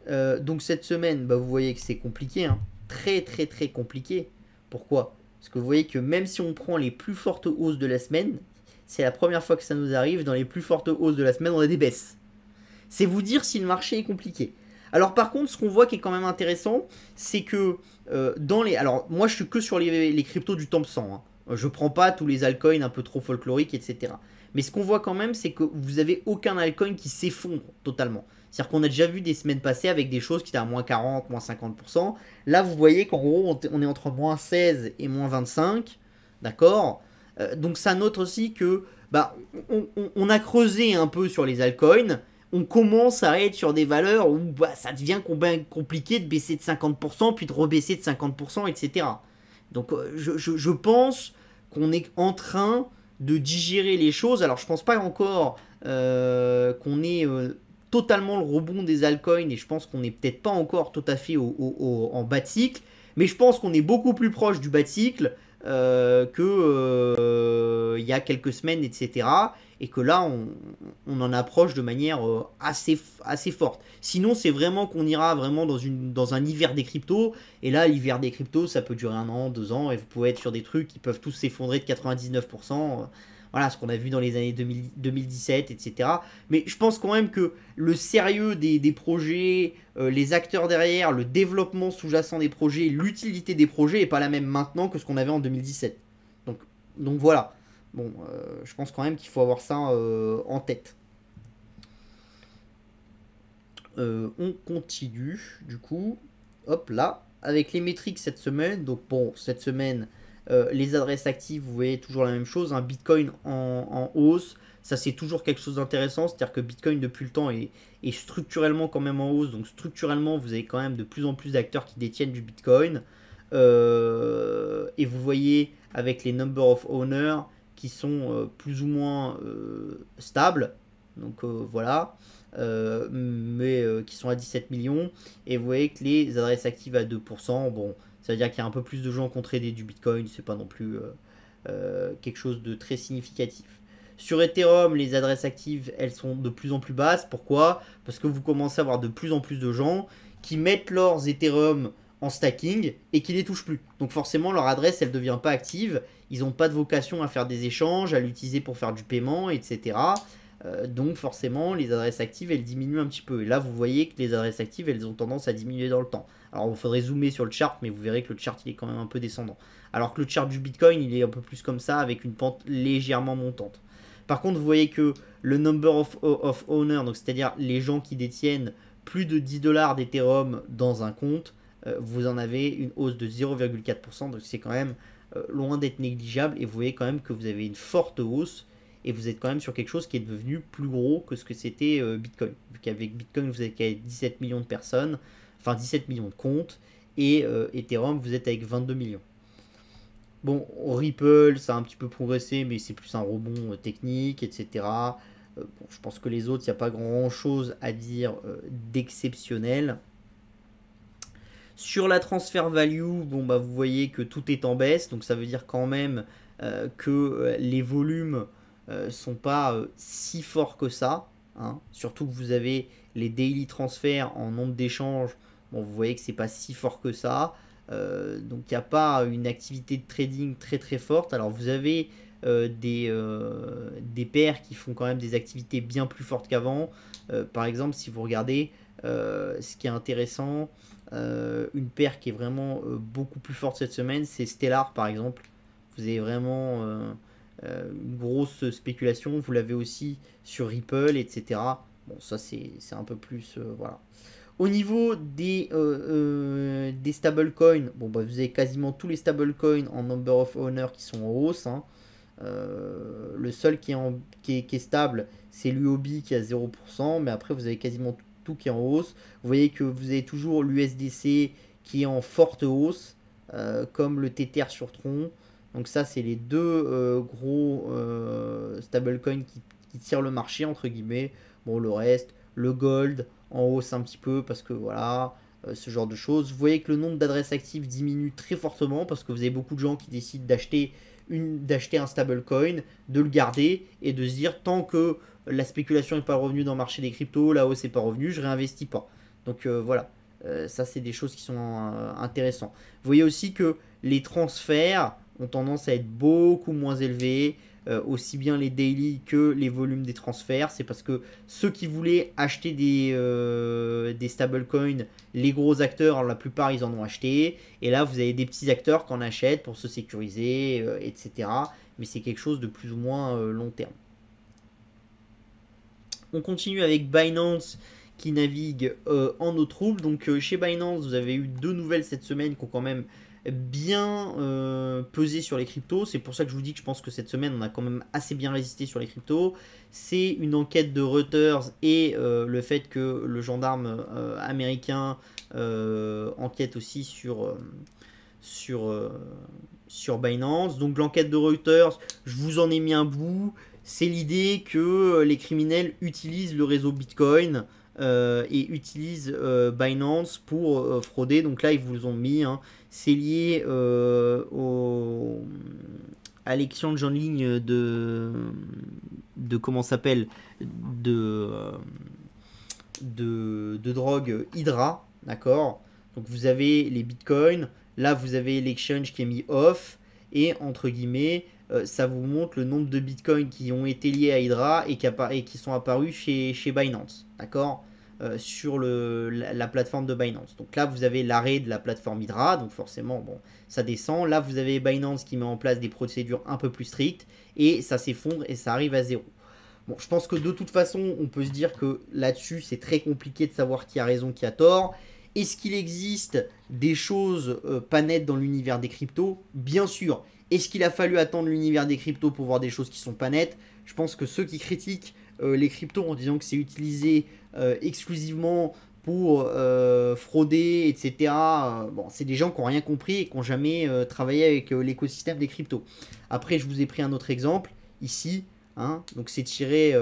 Donc cette semaine, vous voyez que c'est compliqué, hein. Très très très compliqué. Pourquoi? Parce que vous voyez que même si on prend les plus fortes hausses de la semaine, c'est la première fois que ça nous arrive, dans les plus fortes hausses de la semaine, on a des baisses. C'est vous dire si le marché est compliqué. Alors par contre, ce qu'on voit qui est quand même intéressant, c'est que dans les... Alors moi je suis que sur les cryptos du temps 100, hein. Je prends pas tous les altcoins un peu trop folkloriques, etc. Mais ce qu'on voit quand même, c'est que vous avez aucun altcoin qui s'effondre totalement. C'est-à-dire qu'on a déjà vu des semaines passées avec des choses qui étaient à moins 40, moins 50%. Là, vous voyez qu'en gros, on est entre moins 16 et moins 25. D'accord? Donc ça note aussi que on a creusé un peu sur les altcoins. On commence à être sur des valeurs où ça devient compliqué de baisser de 50%, puis de rebaisser de 50%, etc. Donc je pense qu'on est en train de digérer les choses. Alors je pense pas encore qu'on ait totalement le rebond des altcoins, et je pense qu'on n'est peut-être pas encore tout à fait en bas de cycle, mais je pense qu'on est beaucoup plus proche du bas de cycle que il y a quelques semaines, etc. Et que là, on en approche de manière assez forte. Sinon, c'est vraiment qu'on ira vraiment dans un hiver des cryptos. Et là, l'hiver des cryptos, ça peut durer 1 an, 2 ans. Et vous pouvez être sur des trucs qui peuvent tous s'effondrer de 99%. Voilà, ce qu'on a vu dans les années 2017, etc. Mais je pense quand même que le sérieux des projets, les acteurs derrière, le développement sous-jacent des projets, l'utilité des projets n'est pas la même maintenant que ce qu'on avait en 2017. Donc voilà. Bon, je pense quand même qu'il faut avoir ça en tête. On continue, du coup. Hop là, avec les métriques cette semaine. Donc bon, cette semaine, les adresses actives, vous voyez toujours la même chose. Un Bitcoin en hausse. Ça, c'est toujours quelque chose d'intéressant. C'est-à-dire que Bitcoin, depuis le temps, est structurellement quand même en hausse. Donc structurellement, vous avez quand même de plus en plus d'acteurs qui détiennent du Bitcoin. Et vous voyez, avec les number of owners qui sont plus ou moins stables. Donc voilà. Mais qui sont à 17 millions. Et vous voyez que les adresses actives à 2%, bon, ça veut dire qu'il y a un peu plus de gens qui ont tradé du Bitcoin, c'est pas non plus quelque chose de très significatif. Sur Ethereum, les adresses actives, elles sont de plus en plus basses. Pourquoi? Parce que vous commencez à avoir de plus en plus de gens qui mettent leurs Ethereum en stacking et qui les touchent plus. Donc forcément, leur adresse, elle ne devient pas active. Ils n'ont pas de vocation à faire des échanges, à l'utiliser pour faire du paiement, etc. Donc forcément, les adresses actives, elles diminuent un petit peu. Et là, vous voyez que les adresses actives, elles ont tendance à diminuer dans le temps. Alors, il faudrait zoomer sur le chart, mais vous verrez que le chart, il est quand même un peu descendant. Alors que le chart du Bitcoin, il est un peu plus comme ça, avec une pente légèrement montante. Par contre, vous voyez que le number of owners, donc c'est-à-dire les gens qui détiennent plus de 10 $ d'Ethereum dans un compte, vous en avez une hausse de 0,4%. Donc c'est quand même loin d'être négligeable. Et vous voyez quand même que vous avez une forte hausse. Et vous êtes quand même sur quelque chose qui est devenu plus gros que ce que c'était Bitcoin. Vu qu'avec Bitcoin, vous êtes avec 17 millions de personnes, enfin 17 millions de comptes, et Ethereum, vous êtes avec 22 millions. Bon, Ripple, ça a un petit peu progressé, mais c'est plus un rebond technique, etc. Bon, je pense que les autres, il n'y a pas grand-chose à dire d'exceptionnel. Sur la transfer value, bon, vous voyez que tout est en baisse, donc ça veut dire quand même que les volumes sont pas si forts que ça, hein. Surtout que vous avez les daily transferts en nombre d'échanges. Bon, vous voyez que c'est pas si fort que ça. Donc il n'y a pas une activité de trading très très forte. Alors vous avez des paires qui font quand même des activités bien plus fortes qu'avant. Par exemple, si vous regardez ce qui est intéressant, une paire qui est vraiment beaucoup plus forte cette semaine, c'est Stellar par exemple. Vous avez vraiment une grosse spéculation. Vous l'avez aussi sur Ripple, etc. Bon, ça c'est un peu plus... voilà. Au niveau des stablecoins, bon, bah, vous avez quasiment tous les stablecoins en number of owners qui sont en hausse. Hein. Le seul qui est stable, c'est l'UOB qui est à 0%, mais après vous avez quasiment tout qui est en hausse. Vous voyez que vous avez toujours l'USDC qui est en forte hausse, comme le Tether sur Tron. Donc ça, c'est les deux gros stablecoins qui tirent le marché, entre guillemets. Bon, le reste, le gold en hausse un petit peu, parce que voilà, ce genre de choses. Vous voyez que le nombre d'adresses actives diminue très fortement, parce que vous avez beaucoup de gens qui décident d'acheter un stablecoin, de le garder, et de se dire, tant que la spéculation n'est pas revenue dans le marché des cryptos, la hausse n'est pas revenue, je réinvestis pas. Donc voilà, ça c'est des choses qui sont intéressantes. Vous voyez aussi que les transferts ont tendance à être beaucoup moins élevés, aussi bien les daily que les volumes des transferts. C'est parce que ceux qui voulaient acheter des stablecoins, les gros acteurs, la plupart ils en ont acheté. Et là vous avez des petits acteurs qui en achètent pour se sécuriser, etc. Mais c'est quelque chose de plus ou moins long terme. On continue avec Binance qui navigue en eau trouble. Donc chez Binance, vous avez eu 2 nouvelles cette semaine qui ont quand même bien pesé sur les cryptos. C'est pour ça que je vous dis que je pense que cette semaine, on a quand même assez bien résisté sur les cryptos. C'est une enquête de Reuters et le fait que le gendarme américain enquête aussi sur Binance. Donc l'enquête de Reuters, je vous en ai mis un bout. C'est l'idée que les criminels utilisent le réseau Bitcoin et utilisent Binance pour frauder. Donc là, ils vous ont mis, hein, c'est lié à l'exchange en ligne de comment s'appelle, de drogue Hydra, d'accord. Donc vous avez les bitcoins, là vous avez l'exchange qui est mis off, et entre guillemets, ça vous montre le nombre de bitcoins qui ont été liés à Hydra et qui sont apparus chez Binance, d'accord, sur la plateforme de Binance. Donc là vous avez l'arrêt de la plateforme Hydra, donc forcément bon, ça descend. Là vous avez Binance qui met en place des procédures un peu plus strictes, et ça s'effondre et ça arrive à zéro. Bon, je pense que de toute façon, on peut se dire que là-dessus, c'est très compliqué de savoir qui a raison, qui a tort. Est-ce qu'il existe des choses pas nettes dans l'univers des cryptos? Bien sûr. Est-ce qu'il a fallu attendre l'univers des cryptos pour voir des choses qui sont pas nettes? Je pense que ceux qui critiquent les cryptos en disant que c'est utilisé exclusivement pour frauder, etc. Bon, c'est des gens qui n'ont rien compris et qui n'ont jamais travaillé avec l'écosystème des cryptos. Après, je vous ai pris un autre exemple ici. Hein, donc c'est tiré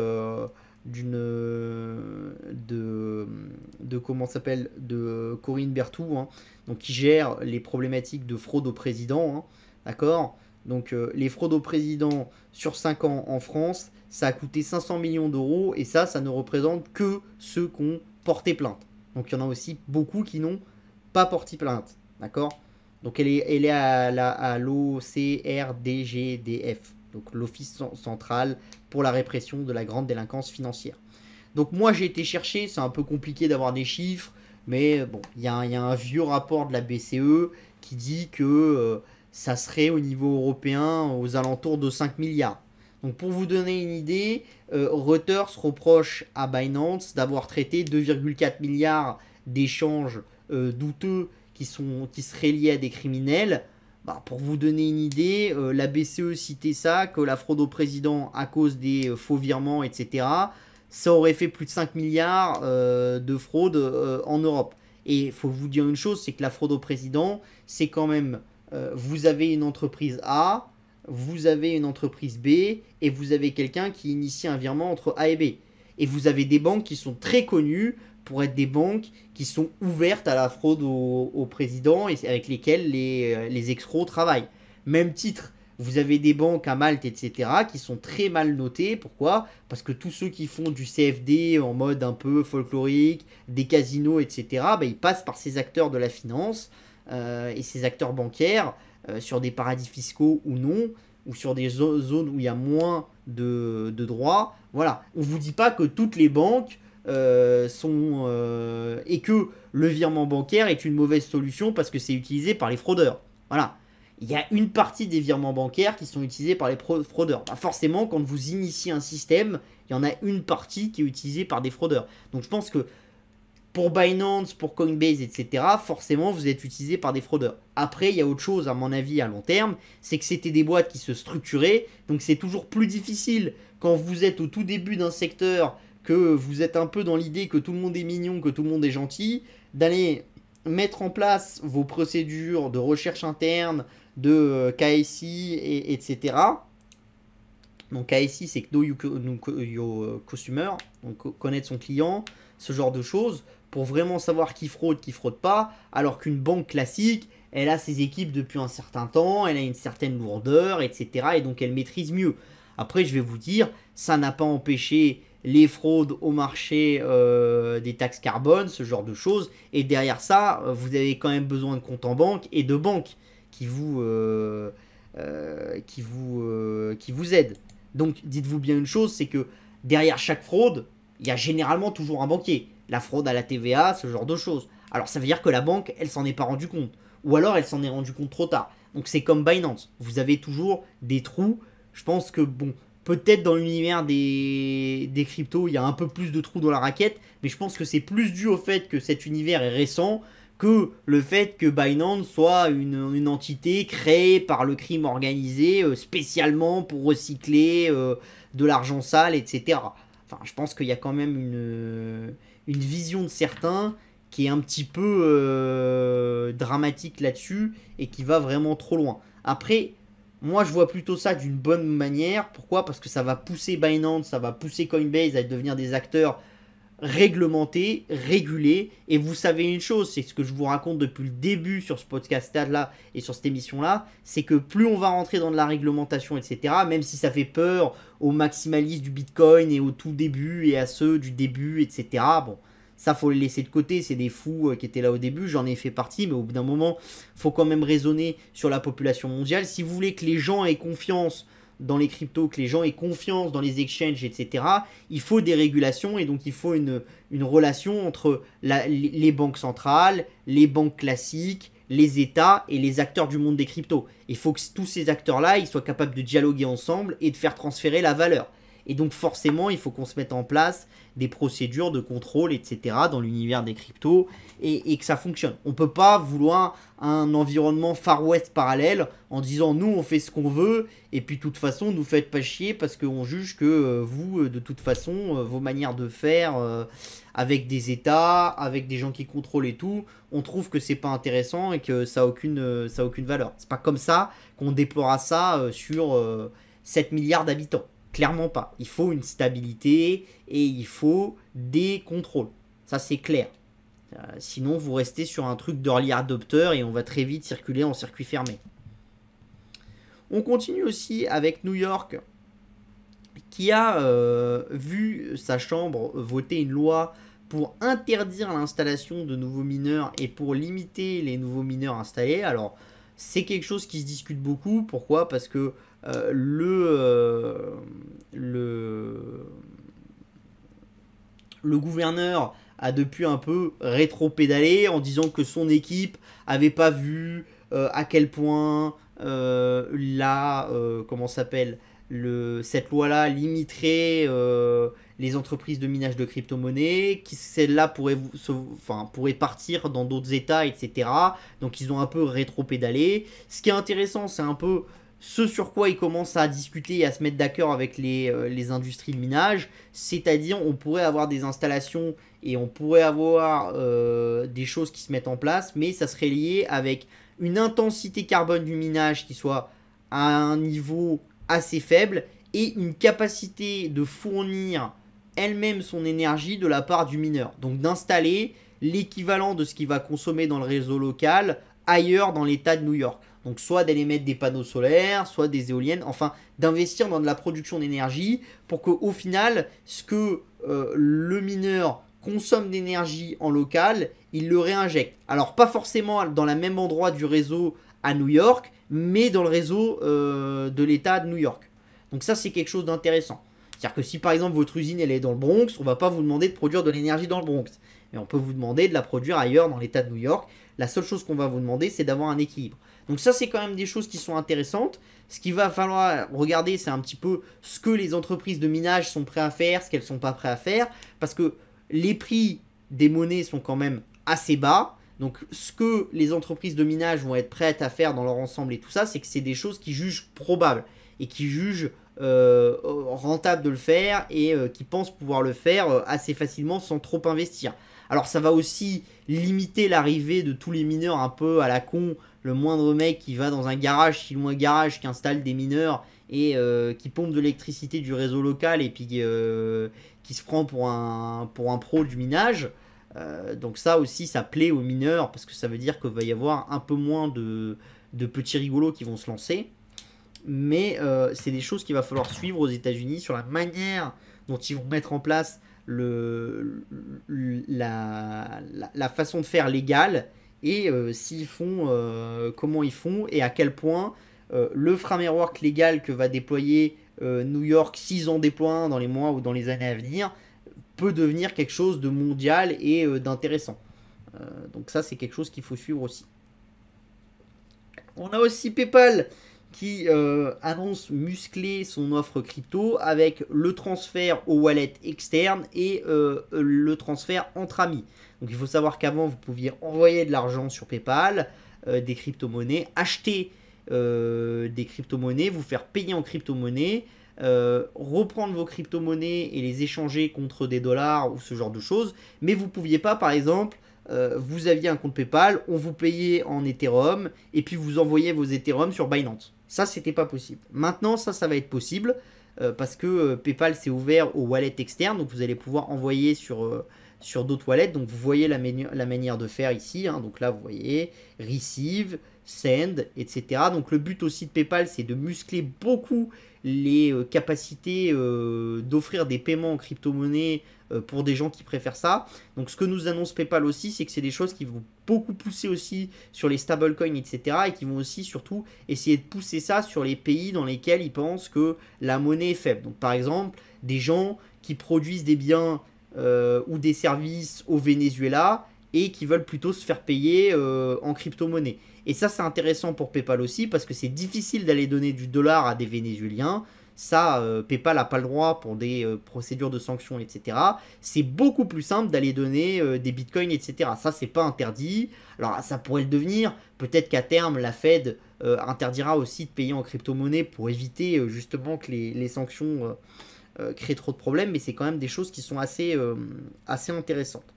comment s'appelle, de Corinne Berthoud, hein, donc qui gère les problématiques de fraude au président, hein, d'accord. Donc les fraudes au président sur 5 ans en France, ça a coûté 500 millions d'euros, et ça ne représente que ceux qui ont porté plainte. Donc il y en a aussi beaucoup qui n'ont pas porté plainte, d'accord. Donc elle est à l'OCRDGDF, donc l'Office central pour la répression de la grande délinquance financière. Donc moi j'ai été chercher, c'est un peu compliqué d'avoir des chiffres, mais bon, il y a un vieux rapport de la BCE qui dit que ça serait au niveau européen aux alentours de 5 milliards. Donc pour vous donner une idée, Reuters reproche à Binance d'avoir traité 2,4 milliards d'échanges douteux qui seraient liés à des criminels. Bah, pour vous donner une idée, la BCE citait ça, que la fraude au président à cause des faux virements, etc., ça aurait fait plus de 5 milliards de fraude en Europe. Et il faut vous dire une chose, c'est que la fraude au président, c'est quand même, vous avez une entreprise A, vous avez une entreprise B, et vous avez quelqu'un qui initie un virement entre A et B. Et vous avez des banques qui sont très connues pour être des banques qui sont ouvertes à la fraude au président et avec lesquelles les escrocs travaillent. Même titre, vous avez des banques à Malte, etc., qui sont très mal notées. Pourquoi? Parce que tous ceux qui font du CFD en mode un peu folklorique, des casinos, etc., bah, ils passent par ces acteurs de la finance et ces acteurs bancaires sur des paradis fiscaux ou non, ou sur des zones où il y a moins de droits. Voilà, on ne vous dit pas que toutes les banques et que le virement bancaire est une mauvaise solution parce que c'est utilisé par les fraudeurs. Voilà. il y a une partie des virements bancaires qui sont utilisés par les fraudeurs. Bah forcément, quand vous initiez un système, il y en a une partie qui est utilisée par des fraudeurs. Donc je pense que pour Binance, pour Coinbase, etc., forcément, vous êtes utilisé par des fraudeurs. Après, il y a autre chose, à mon avis, à long terme, c'est que c'était des boîtes qui se structuraient, donc c'est toujours plus difficile quand vous êtes au tout début d'un secteur, que vous êtes un peu dans l'idée que tout le monde est mignon, que tout le monde est gentil, d'aller mettre en place vos procédures de recherche interne, de KSI, etc. Donc KSI, c'est Know Your Customer, donc connaître son client, ce genre de choses, pour vraiment savoir qui fraude pas, alors qu'une banque classique, elle a ses équipes depuis un certain temps, elle a une certaine lourdeur, etc. Et donc elle maîtrise mieux. Après, je vais vous dire, ça n'a pas empêché les fraudes au marché des taxes carbone, ce genre de choses. Et derrière ça, vous avez quand même besoin de comptes en banque et de banques qui vous aident. Donc dites-vous bien une chose, c'est que derrière chaque fraude, il y a généralement toujours un banquier. La fraude à la TVA, ce genre de choses. Alors ça veut dire que la banque, elle s'en est pas rendu compte. Ou alors elle s'en est rendu compte trop tard. Donc c'est comme Binance. Vous avez toujours des trous. Je pense que bon, peut-être dans l'univers des cryptos, il y a un peu plus de trous dans la raquette. Mais je pense que c'est plus dû au fait que cet univers est récent que le fait que Binance soit une entité créée par le crime organisé spécialement pour recycler de l'argent sale, etc. Enfin, je pense qu'il y a quand même une vision de certains qui est un petit peu dramatique là-dessus et qui va vraiment trop loin. Après, moi je vois plutôt ça d'une bonne manière. Pourquoi? Parce que ça va pousser Binance, ça va pousser Coinbase à devenir des acteurs réglementé, régulé. Et vous savez une chose, c'est ce que je vous raconte depuis le début sur ce podcast-là et sur cette émission-là, c'est que plus on va rentrer dans de la réglementation, etc., même si ça fait peur aux maximalistes du Bitcoin et au tout début et à ceux du début, etc., bon, ça faut les laisser de côté, c'est des fous qui étaient là au début, j'en ai fait partie, mais au bout d'un moment, faut quand même raisonner sur la population mondiale. Si vous voulez que les gens aient confiance dans les cryptos, que les gens aient confiance dans les exchanges, etc., il faut des régulations et donc il faut une relation entre les banques centrales, les banques classiques, les États et les acteurs du monde des cryptos. Il faut que tous ces acteurs-là, ils soient capables de dialoguer ensemble et de faire transférer la valeur. Et donc forcément, il faut qu'on se mette en place des procédures de contrôle, etc. dans l'univers des cryptos et que ça fonctionne. On ne peut pas vouloir un environnement Far West parallèle en disant nous on fait ce qu'on veut et puis de toute façon nous faites pas chier parce qu'on juge que vous de toute façon vos manières de faire avec des États, avec des gens qui contrôlent et tout, on trouve que c'est pas intéressant et que ça a aucune valeur. C'est pas comme ça qu'on déploiera ça sur 7 milliards d'habitants. Clairement pas. Il faut une stabilité et il faut des contrôles. Ça, c'est clair. Sinon, vous restez sur un truc d'early adopter et on va très vite circuler en circuit fermé. On continue aussi avec New York qui a vu sa chambre voter une loi pour interdire l'installation de nouveaux mineurs et pour limiter les nouveaux mineurs installés. Alors, c'est quelque chose qui se discute beaucoup. Pourquoi? Parce que le gouverneur a depuis un peu rétro-pédalé en disant que son équipe avait pas vu à quel point cette loi-là limiterait les entreprises de minage de crypto-monnaies, qui celle-là pourrait partir dans d'autres États, etc. Donc ils ont un peu rétro-pédalé. Ce qui est intéressant, c'est un peu ce sur quoi ils commencent à discuter et à se mettre d'accord avec les industries de minage, c'est-à-dire on pourrait avoir des installations et on pourrait avoir des choses qui se mettent en place, mais ça serait lié avec une intensité carbone du minage qui soit à un niveau assez faible et une capacité de fournir elle-même son énergie de la part du mineur. Donc d'installer l'équivalent de ce qu'il va consommer dans le réseau local ailleurs dans l'état de New York. Donc soit d'aller mettre des panneaux solaires, soit des éoliennes, enfin d'investir dans de la production d'énergie pour qu'au final, ce que le mineur consomme d'énergie en local, il le réinjecte. Alors pas forcément dans le même endroit du réseau à New York, mais dans le réseau de l'état de New York. Donc ça c'est quelque chose d'intéressant. C'est-à-dire que si par exemple votre usine elle est dans le Bronx, on va pas vous demander de produire de l'énergie dans le Bronx. Mais on peut vous demander de la produire ailleurs dans l'état de New York. La seule chose qu'on va vous demander, c'est d'avoir un équilibre. Donc ça, c'est quand même des choses qui sont intéressantes. Ce qu'il va falloir regarder, c'est un petit peu ce que les entreprises de minage sont prêtes à faire, ce qu'elles ne sont pas prêtes à faire. Parce que les prix des monnaies sont quand même assez bas. Donc ce que les entreprises de minage vont être prêtes à faire dans leur ensemble et tout ça, c'est que c'est des choses qu'ils jugent probables et qui jugent rentable de le faire et qui pensent pouvoir le faire assez facilement sans trop investir. Alors ça va aussi limiter l'arrivée de tous les mineurs un peu à la con, le moindre mec qui va dans un garage, si loin garage, qui installe des mineurs et qui pompe de l'électricité du réseau local et puis qui se prend pour un pro du minage. Donc ça aussi, ça plaît aux mineurs parce que ça veut dire qu'il va y avoir un peu moins de petits rigolos qui vont se lancer. Mais c'est des choses qu'il va falloir suivre aux États-Unis sur la manière dont ils vont mettre en place la façon de faire légale et s'ils font, comment ils font et à quel point le framework légal que va déployer New York, s'ils en déploient un dans les mois ou dans les années à venir, peut devenir quelque chose de mondial et d'intéressant. Donc ça, c'est quelque chose qu'il faut suivre aussi. On a aussi PayPal qui annonce muscler son offre crypto avec le transfert au wallet externe et le transfert entre amis. Donc il faut savoir qu'avant vous pouviez envoyer de l'argent sur PayPal, des crypto-monnaies, acheter des crypto-monnaies, vous faire payer en crypto-monnaies, reprendre vos crypto-monnaies et les échanger contre des dollars ou ce genre de choses. Mais vous ne pouviez pas par exemple... vous aviez un compte PayPal, on vous payait en Ethereum et puis vous envoyez vos Ethereum sur Binance. Ça, c'était pas possible. Maintenant, ça va être possible parce que PayPal s'est ouvert aux wallets externes, donc vous allez pouvoir envoyer sur d'autres wallets. Donc vous voyez la manière de faire ici. Hein. Donc là, vous voyez Receive, Send, etc. Donc le but aussi de PayPal, c'est de muscler beaucoup les capacités d'offrir des paiements en crypto-monnaie pour des gens qui préfèrent ça. Donc ce que nous annonce PayPal aussi, c'est que c'est des choses qui vont beaucoup pousser aussi sur les stablecoins, etc. Et qui vont aussi surtout essayer de pousser ça sur les pays dans lesquels ils pensent que la monnaie est faible. Donc par exemple, des gens qui produisent des biens ou des services au Venezuela et qui veulent plutôt se faire payer en crypto-monnaie. Et ça, c'est intéressant pour PayPal aussi parce que c'est difficile d'aller donner du dollar à des Vénézuéliens. Ça, PayPal n'a pas le droit pour des procédures de sanctions, etc. C'est beaucoup plus simple d'aller donner des bitcoins, etc. Ça, c'est pas interdit. Alors, ça pourrait le devenir. Peut-être qu'à terme, la Fed interdira aussi de payer en crypto-monnaie pour éviter justement que les sanctions créent trop de problèmes. Mais c'est quand même des choses qui sont assez intéressantes.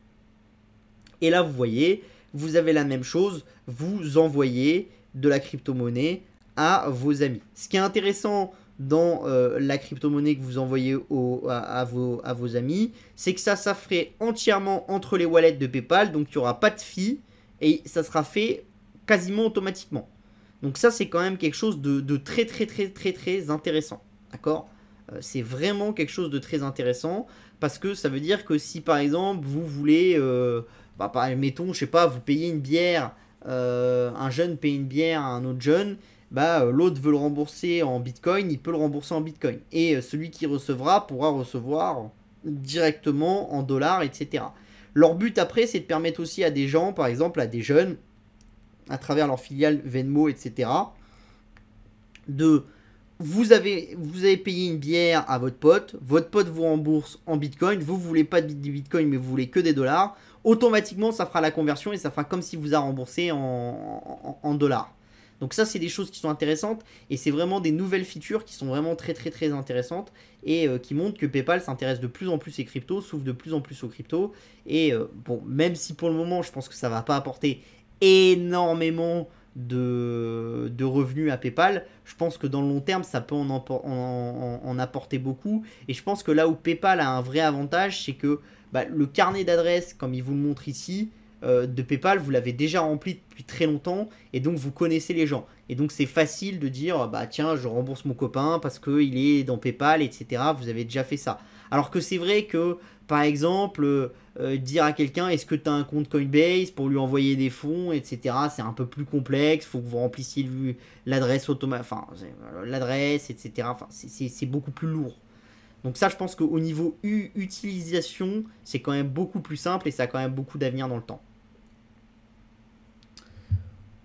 Et là, vous voyez, vous avez la même chose. Vous envoyez de la crypto-monnaie à vos amis. Ce qui est intéressant dans la crypto-monnaie que vous envoyez à vos amis, c'est que ça ferait entièrement entre les wallets de PayPal, donc il n'y aura pas de fee, et ça sera fait quasiment automatiquement. Donc ça, c'est quand même quelque chose de très très très très très intéressant, d'accord ? C'est vraiment quelque chose de très intéressant, parce que ça veut dire que si par exemple, vous voulez, mettons, je sais pas, vous payez une bière, un jeune paye une bière à un autre jeune, l'autre veut le rembourser en bitcoin, il peut le rembourser en bitcoin. Et celui qui recevra pourra recevoir directement en dollars, etc. Leur but après, c'est de permettre aussi à des gens, par exemple à des jeunes, à travers leur filiale Venmo, etc., vous avez payé une bière à votre pote vous rembourse en bitcoin, vous voulez pas de bitcoin mais vous voulez que des dollars, automatiquement ça fera la conversion et ça fera comme si vous a remboursé en dollars. Donc ça, c'est des choses qui sont intéressantes et c'est vraiment des nouvelles features qui sont vraiment très très très intéressantes et qui montrent que PayPal s'intéresse de plus en plus aux cryptos, s'ouvre de plus en plus aux cryptos. Et même si pour le moment, je pense que ça va pas apporter énormément de revenus à PayPal, je pense que dans le long terme, ça peut en apporter beaucoup. Et je pense que là où PayPal a un vrai avantage, c'est que le carnet d'adresses, comme il vous le montre ici, de PayPal, vous l'avez déjà rempli depuis très longtemps et donc vous connaissez les gens. Et donc c'est facile de dire, tiens, je rembourse mon copain parce qu'il est dans PayPal, etc. Vous avez déjà fait ça. Alors que c'est vrai que, par exemple, dire à quelqu'un, est-ce que tu as un compte Coinbase pour lui envoyer des fonds, etc. C'est un peu plus complexe, il faut que vous remplissiez l'adresse l'adresse, etc. Enfin, c'est beaucoup plus lourd. Donc ça, je pense qu'au niveau utilisation, c'est quand même beaucoup plus simple et ça a quand même beaucoup d'avenir dans le temps.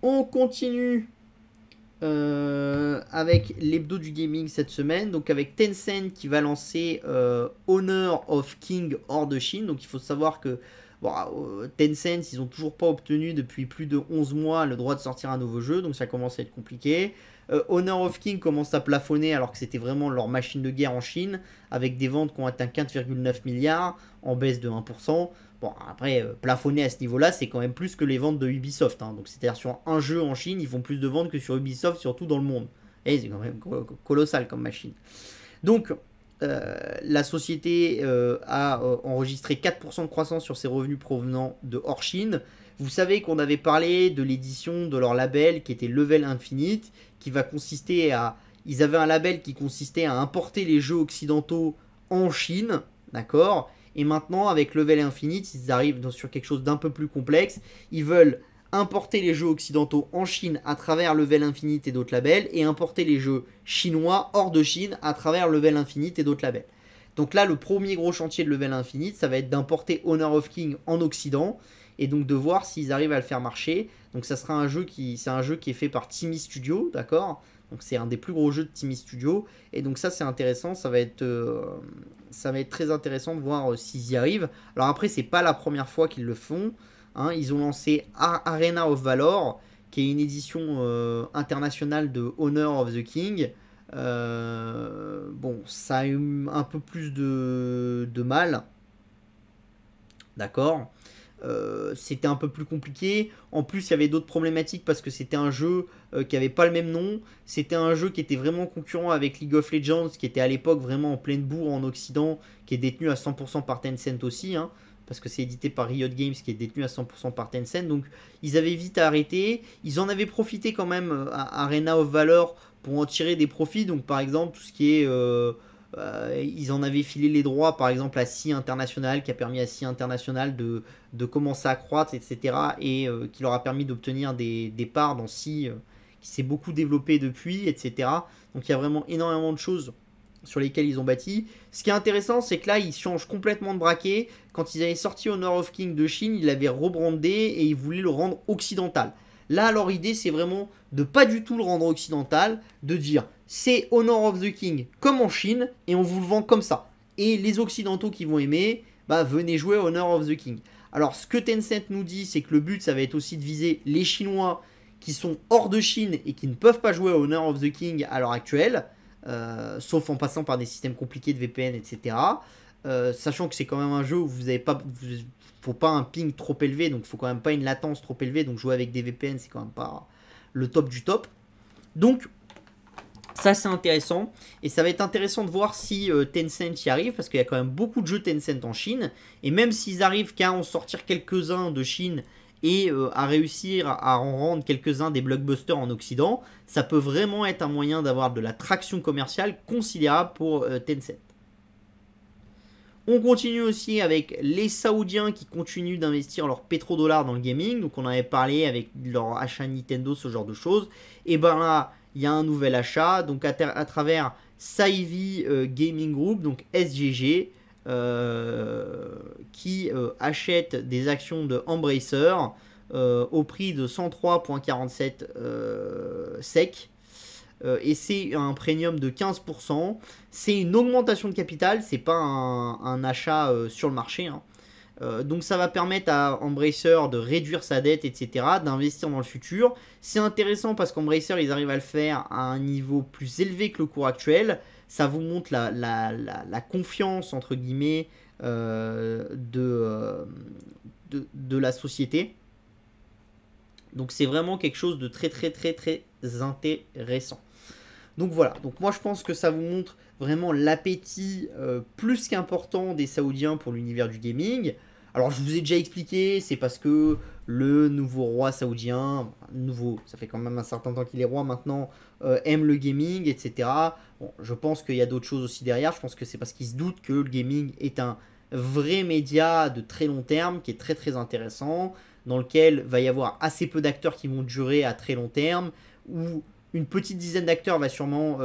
On continue avec l'hebdo du gaming cette semaine, donc avec Tencent qui va lancer Honor of King hors de Chine. Donc il faut savoir que bon, Tencent, ils ont toujours pas obtenu depuis plus de 11 mois le droit de sortir un nouveau jeu, donc ça commence à être compliqué. Honor of King commence à plafonner alors que c'était vraiment leur machine de guerre en Chine, avec des ventes qui ont atteint 4,9 milliards en baisse de 1%. Bon, après, plafonner à ce niveau-là, c'est quand même plus que les ventes de Ubisoft. Hein. Donc, c'est-à-dire sur un jeu en Chine, ils font plus de ventes que sur Ubisoft, surtout dans le monde. Et c'est quand même colossal comme machine. Donc, la société a enregistré 4% de croissance sur ses revenus provenant de hors Chine. Vous savez qu'on avait parlé de l'édition de leur label qui était Level Infinite, qui va consister à... Ils avaient un label qui consistait à importer les jeux occidentaux en Chine, d'accord ? Et maintenant, avec Level Infinite, ils arrivent sur quelque chose d'un peu plus complexe. Ils veulent importer les jeux occidentaux en Chine à travers Level Infinite et d'autres labels, et importer les jeux chinois hors de Chine à travers Level Infinite et d'autres labels. Donc là, le premier gros chantier de Level Infinite, ça va être d'importer Honor of King en Occident, et donc de voir s'ils arrivent à le faire marcher. Donc ça sera un jeu qui est fait par Timmy Studio, d'accord ? Donc c'est un des plus gros jeux de Timmy Studio, et donc ça c'est intéressant, ça va être très intéressant de voir s'ils y arrivent. Alors après, c'est pas la première fois qu'ils le font, hein. Ils ont lancé Arena of Valor, qui est une édition internationale de Honor of the King. Bon, ça a eu un peu plus de mal, d'accord. C'était un peu plus compliqué. En plus, il y avait d'autres problématiques parce que c'était un jeu qui n'avait pas le même nom. C'était un jeu qui était vraiment concurrent avec League of Legends, qui était à l'époque vraiment en pleine bourre en Occident, qui est détenu à 100% par Tencent aussi, hein, parce que c'est édité par Riot Games, qui est détenu à 100% par Tencent. Donc, ils avaient vite arrêté. Ils en avaient profité quand même à Arena of Valor pour en tirer des profits. Donc, par exemple, tout ce qui est... ils en avaient filé les droits, par exemple, à SEA International, qui a permis à SEA International de commencer à croître, etc. Et qui leur a permis d'obtenir des parts dans SEA, qui s'est beaucoup développé depuis, etc. Donc il y a vraiment énormément de choses sur lesquelles ils ont bâti. Ce qui est intéressant, c'est que là, ils changent complètement de braquet. Quand ils avaient sorti Honor of King de Chine, ils l'avaient rebrandé et ils voulaient le rendre occidental. Là, leur idée, c'est vraiment de pas du tout le rendre occidental, de dire c'est Honor of the King comme en Chine et on vous le vend comme ça. Et les occidentaux qui vont aimer, bah venez jouer Honor of the King. Alors, ce que Tencent nous dit, c'est que le but, ça va être aussi de viser les Chinois qui sont hors de Chine et qui ne peuvent pas jouer à Honor of the King à l'heure actuelle, sauf en passant par des systèmes compliqués de VPN, etc. Sachant que c'est quand même un jeu où vous n'avez pas... faut pas un ping trop élevé, donc il faut quand même pas une latence trop élevée, donc jouer avec des VPN, c'est quand même pas le top du top. Donc, ça c'est intéressant, et ça va être intéressant de voir si Tencent y arrive, parce qu'il y a quand même beaucoup de jeux Tencent en Chine, et même s'ils arrivent qu'à en sortir quelques-uns de Chine, et à réussir à en rendre quelques-uns des blockbusters en Occident, ça peut vraiment être un moyen d'avoir de la traction commerciale considérable pour Tencent. On continue aussi avec les Saoudiens qui continuent d'investir leurs pétrodollars dans le gaming. Donc on avait parlé avec leur achat Nintendo, ce genre de choses. Et ben là, il y a un nouvel achat. Donc à travers Saivi Gaming Group, donc SGG, qui achète des actions de Embracer au prix de 103,47 SEC. Et c'est un premium de 15%. C'est une augmentation de capital, c'est pas un achat sur le marché, hein. Donc ça va permettre à Embracer de réduire sa dette, etc., d'investir dans le futur. C'est intéressant parce qu'Embracer, ils arrivent à le faire à un niveau plus élevé que le cours actuel. Ça vous montre la confiance, entre guillemets, de la société. Donc c'est vraiment quelque chose de très très très très intéressant. Donc voilà, donc moi je pense que ça vous montre vraiment l'appétit plus qu'important des Saoudiens pour l'univers du gaming. Alors je vous ai déjà expliqué, c'est parce que le nouveau roi saoudien, nouveau, ça fait quand même un certain temps qu'il est roi maintenant, aime le gaming, etc. Bon, je pense qu'il y a d'autres choses aussi derrière, je pense que c'est parce qu'il se doute que le gaming est un vrai média de très long terme, qui est très très intéressant, dans lequel va y avoir assez peu d'acteurs qui vont durer à très long terme, où une petite dizaine d'acteurs va sûrement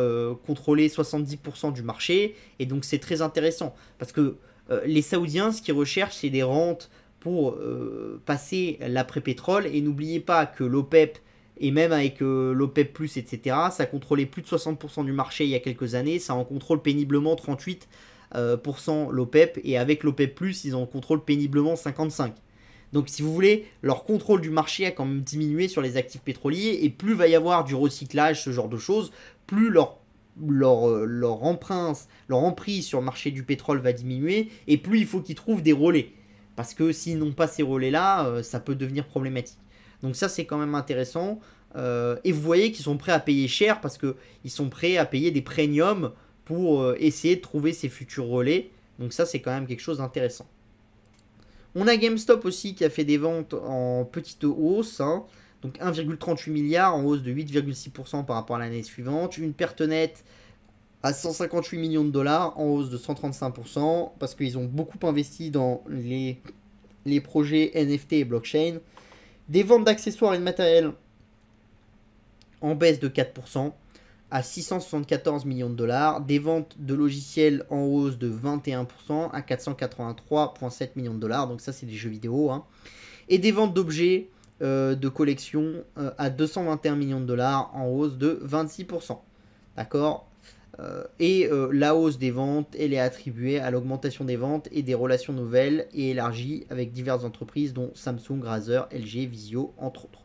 contrôler 70% du marché. Et donc c'est très intéressant. Parce que les Saoudiens, ce qu'ils recherchent, c'est des rentes pour passer l'après-pétrole. Et n'oubliez pas que l'OPEP, et même avec l'OPEP+, etc., ça contrôlait plus de 60% du marché il y a quelques années. Ça en contrôle péniblement 38% l'OPEP. Et avec l'OPEP+, ils en contrôlent péniblement 55%. Donc si vous voulez, leur contrôle du marché a quand même diminué sur les actifs pétroliers. Et plus va y avoir du recyclage, ce genre de choses, plus leur emprise sur le marché du pétrole va diminuer. Et plus il faut qu'ils trouvent des relais. Parce que s'ils n'ont pas ces relais-là, ça peut devenir problématique. Donc ça, c'est quand même intéressant. Et vous voyez qu'ils sont prêts à payer cher parce qu'ils sont prêts à payer des premiums pour essayer de trouver ces futurs relais. Donc ça, c'est quand même quelque chose d'intéressant. On a GameStop aussi qui a fait des ventes en petite hausse. Hein. Donc 1,38 milliard en hausse de 8,6% par rapport à l'année suivante. Une perte nette à 158 millions de dollars en hausse de 135% parce qu'ils ont beaucoup investi dans les projets NFT et blockchain. Des ventes d'accessoires et de matériel en baisse de 4% à 674 millions de dollars. Des ventes de logiciels en hausse de 21% à 483,7 millions de dollars. Donc ça, c'est des jeux vidéo. Hein. Et des ventes d'objets de collection à 221 millions de dollars en hausse de 26%. D'accord. La hausse des ventes, elle est attribuée à l'augmentation des ventes et des relations nouvelles et élargies avec diverses entreprises dont Samsung, Razer, LG, Vizio, entre autres.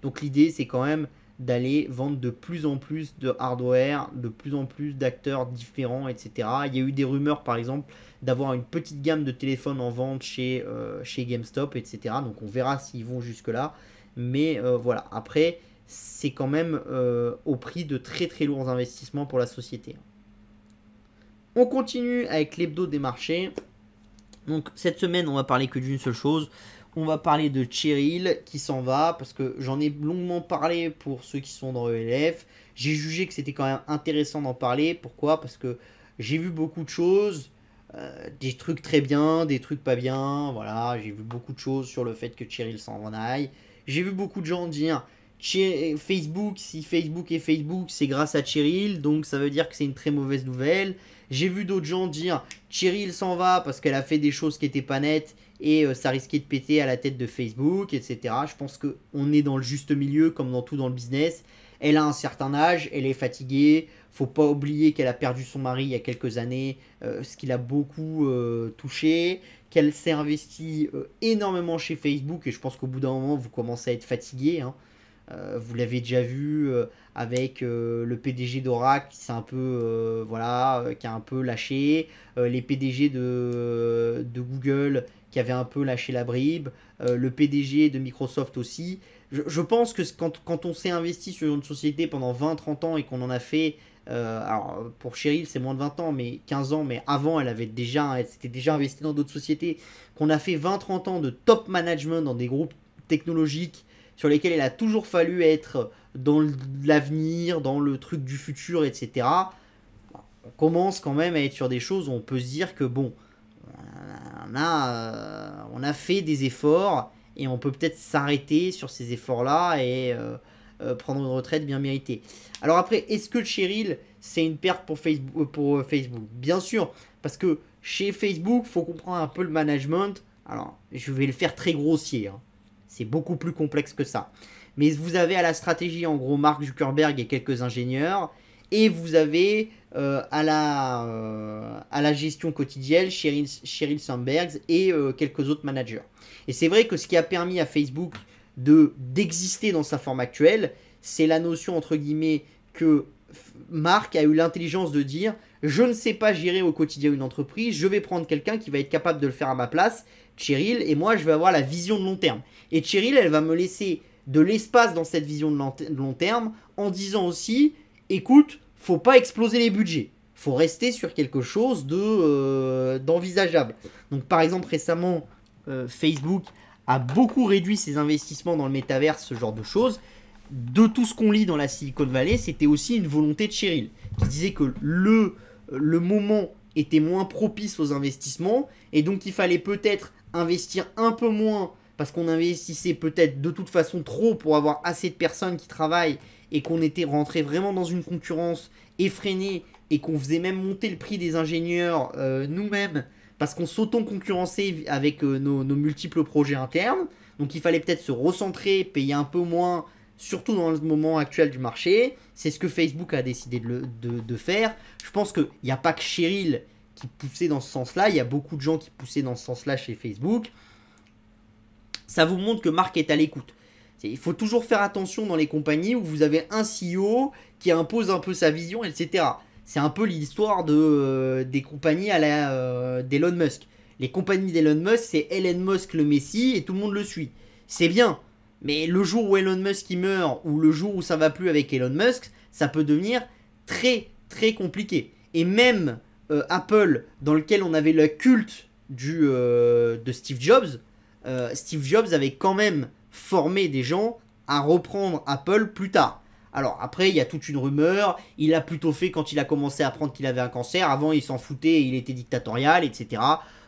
Donc l'idée, c'est quand même d'aller vendre de plus en plus de hardware, de plus en plus d'acteurs différents, etc. Il y a eu des rumeurs, par exemple, d'avoir une petite gamme de téléphones en vente chez GameStop, etc. Donc on verra s'ils vont jusque-là. Mais voilà, après, c'est quand même au prix de très très lourds investissements pour la société. On continue avec l'hebdo des marchés. Donc cette semaine, on va parler que d'une seule chose. On va parler de Cheryl qui s'en va parce que j'en ai longuement parlé pour ceux qui sont dans ELF. J'ai jugé que c'était quand même intéressant d'en parler. Pourquoi? Parce que j'ai vu beaucoup de choses, des trucs très bien, des trucs pas bien. Voilà, j'ai vu beaucoup de choses sur le fait que Cheryl s'en aille. J'ai vu beaucoup de gens dire Facebook, si Facebook est Facebook, c'est grâce à Cheryl, donc ça veut dire que c'est une très mauvaise nouvelle. J'ai vu d'autres gens dire Cheryl s'en va parce qu'elle a fait des choses qui n'étaient pas nettes et ça risquait de péter à la tête de Facebook, etc. Je pense qu'on est dans le juste milieu comme dans tout dans le business. Elle a un certain âge, elle est fatiguée. Faut pas oublier qu'elle a perdu son mari il y a quelques années, ce qui l'a beaucoup touché. Qu'elle s'est investie énormément chez Facebook et je pense qu'au bout d'un moment, vous commencez à être fatigué. Hein. Vous l'avez déjà vu avec le PDG d'Oracle qui s'est un peu qui a un peu lâché, les PDG de Google qui avaient un peu lâché la bribe, le PDG de Microsoft aussi. Je pense que quand on s'est investi sur une société pendant 20-30 ans et qu'on en a fait, alors pour Cheryl c'est moins de 20 ans, mais 15 ans, mais avant elle s'était déjà investie dans d'autres sociétés, qu'on a fait 20-30 ans de top management dans des groupes technologiques sur lesquels il a toujours fallu être dans l'avenir, dans le truc du futur, etc. On commence quand même à être sur des choses où on peut se dire que bon, on a fait des efforts et on peut peut-être s'arrêter sur ces efforts-là et prendre une retraite bien méritée. Alors après, est-ce que Cheryl, c'est une perte pour Facebook? Bien sûr, parce que chez Facebook, il faut comprendre un peu le management. Alors, je vais le faire très grossier, hein. C'est beaucoup plus complexe que ça. Mais vous avez à la stratégie, en gros, Mark Zuckerberg et quelques ingénieurs. Et vous avez à la gestion quotidienne Sheryl Sandberg et quelques autres managers. Et c'est vrai que ce qui a permis à Facebook d'exister dans sa forme actuelle, c'est la notion, entre guillemets, que Mark a eu l'intelligence de dire « Je ne sais pas gérer au quotidien une entreprise, je vais prendre quelqu'un qui va être capable de le faire à ma place, Cheryl, et moi je vais avoir la vision de long terme. » Et Cheryl, elle va me laisser de l'espace dans cette vision de long terme en disant aussi « Écoute, faut pas exploser les budgets. Faut rester sur quelque chose d'envisageable. » Donc par exemple récemment, Facebook a beaucoup réduit ses investissements dans le métaverse, ce genre de choses. De tout ce qu'on lit dans la Silicon Valley, c'était aussi une volonté de Cheryl, qui disait que le moment était moins propice aux investissements, et donc il fallait peut-être investir un peu moins parce qu'on investissait peut-être de toute façon trop pour avoir assez de personnes qui travaillent et qu'on était rentré vraiment dans une concurrence effrénée et qu'on faisait même monter le prix des ingénieurs nous-mêmes parce qu'on s'auto-concurrençait avec nos multiples projets internes. Donc il fallait peut-être se recentrer, payer un peu moins, surtout dans le moment actuel du marché. C'est ce que Facebook a décidé de faire. Je pense qu'il n'y a pas que Cheryl qui poussait dans ce sens-là, il y a beaucoup de gens qui poussaient dans ce sens-là chez Facebook. Ça vous montre que Mark est à l'écoute. Il faut toujours faire attention dans les compagnies où vous avez un CEO qui impose un peu sa vision, etc. C'est un peu l'histoire des compagnies d'Elon Musk. Les compagnies d'Elon Musk, c'est Elon Musk le Messie et tout le monde le suit. C'est bien, mais le jour où Elon Musk il meurt ou le jour où ça va plus avec Elon Musk, ça peut devenir très très compliqué. Et même Apple, dans lequel on avait le culte de Steve Jobs, Steve Jobs avait quand même formé des gens à reprendre Apple plus tard. Alors après, il y a toute une rumeur, il a plutôt fait quand il a commencé à apprendre qu'il avait un cancer, avant il s'en foutait, il était dictatorial, etc.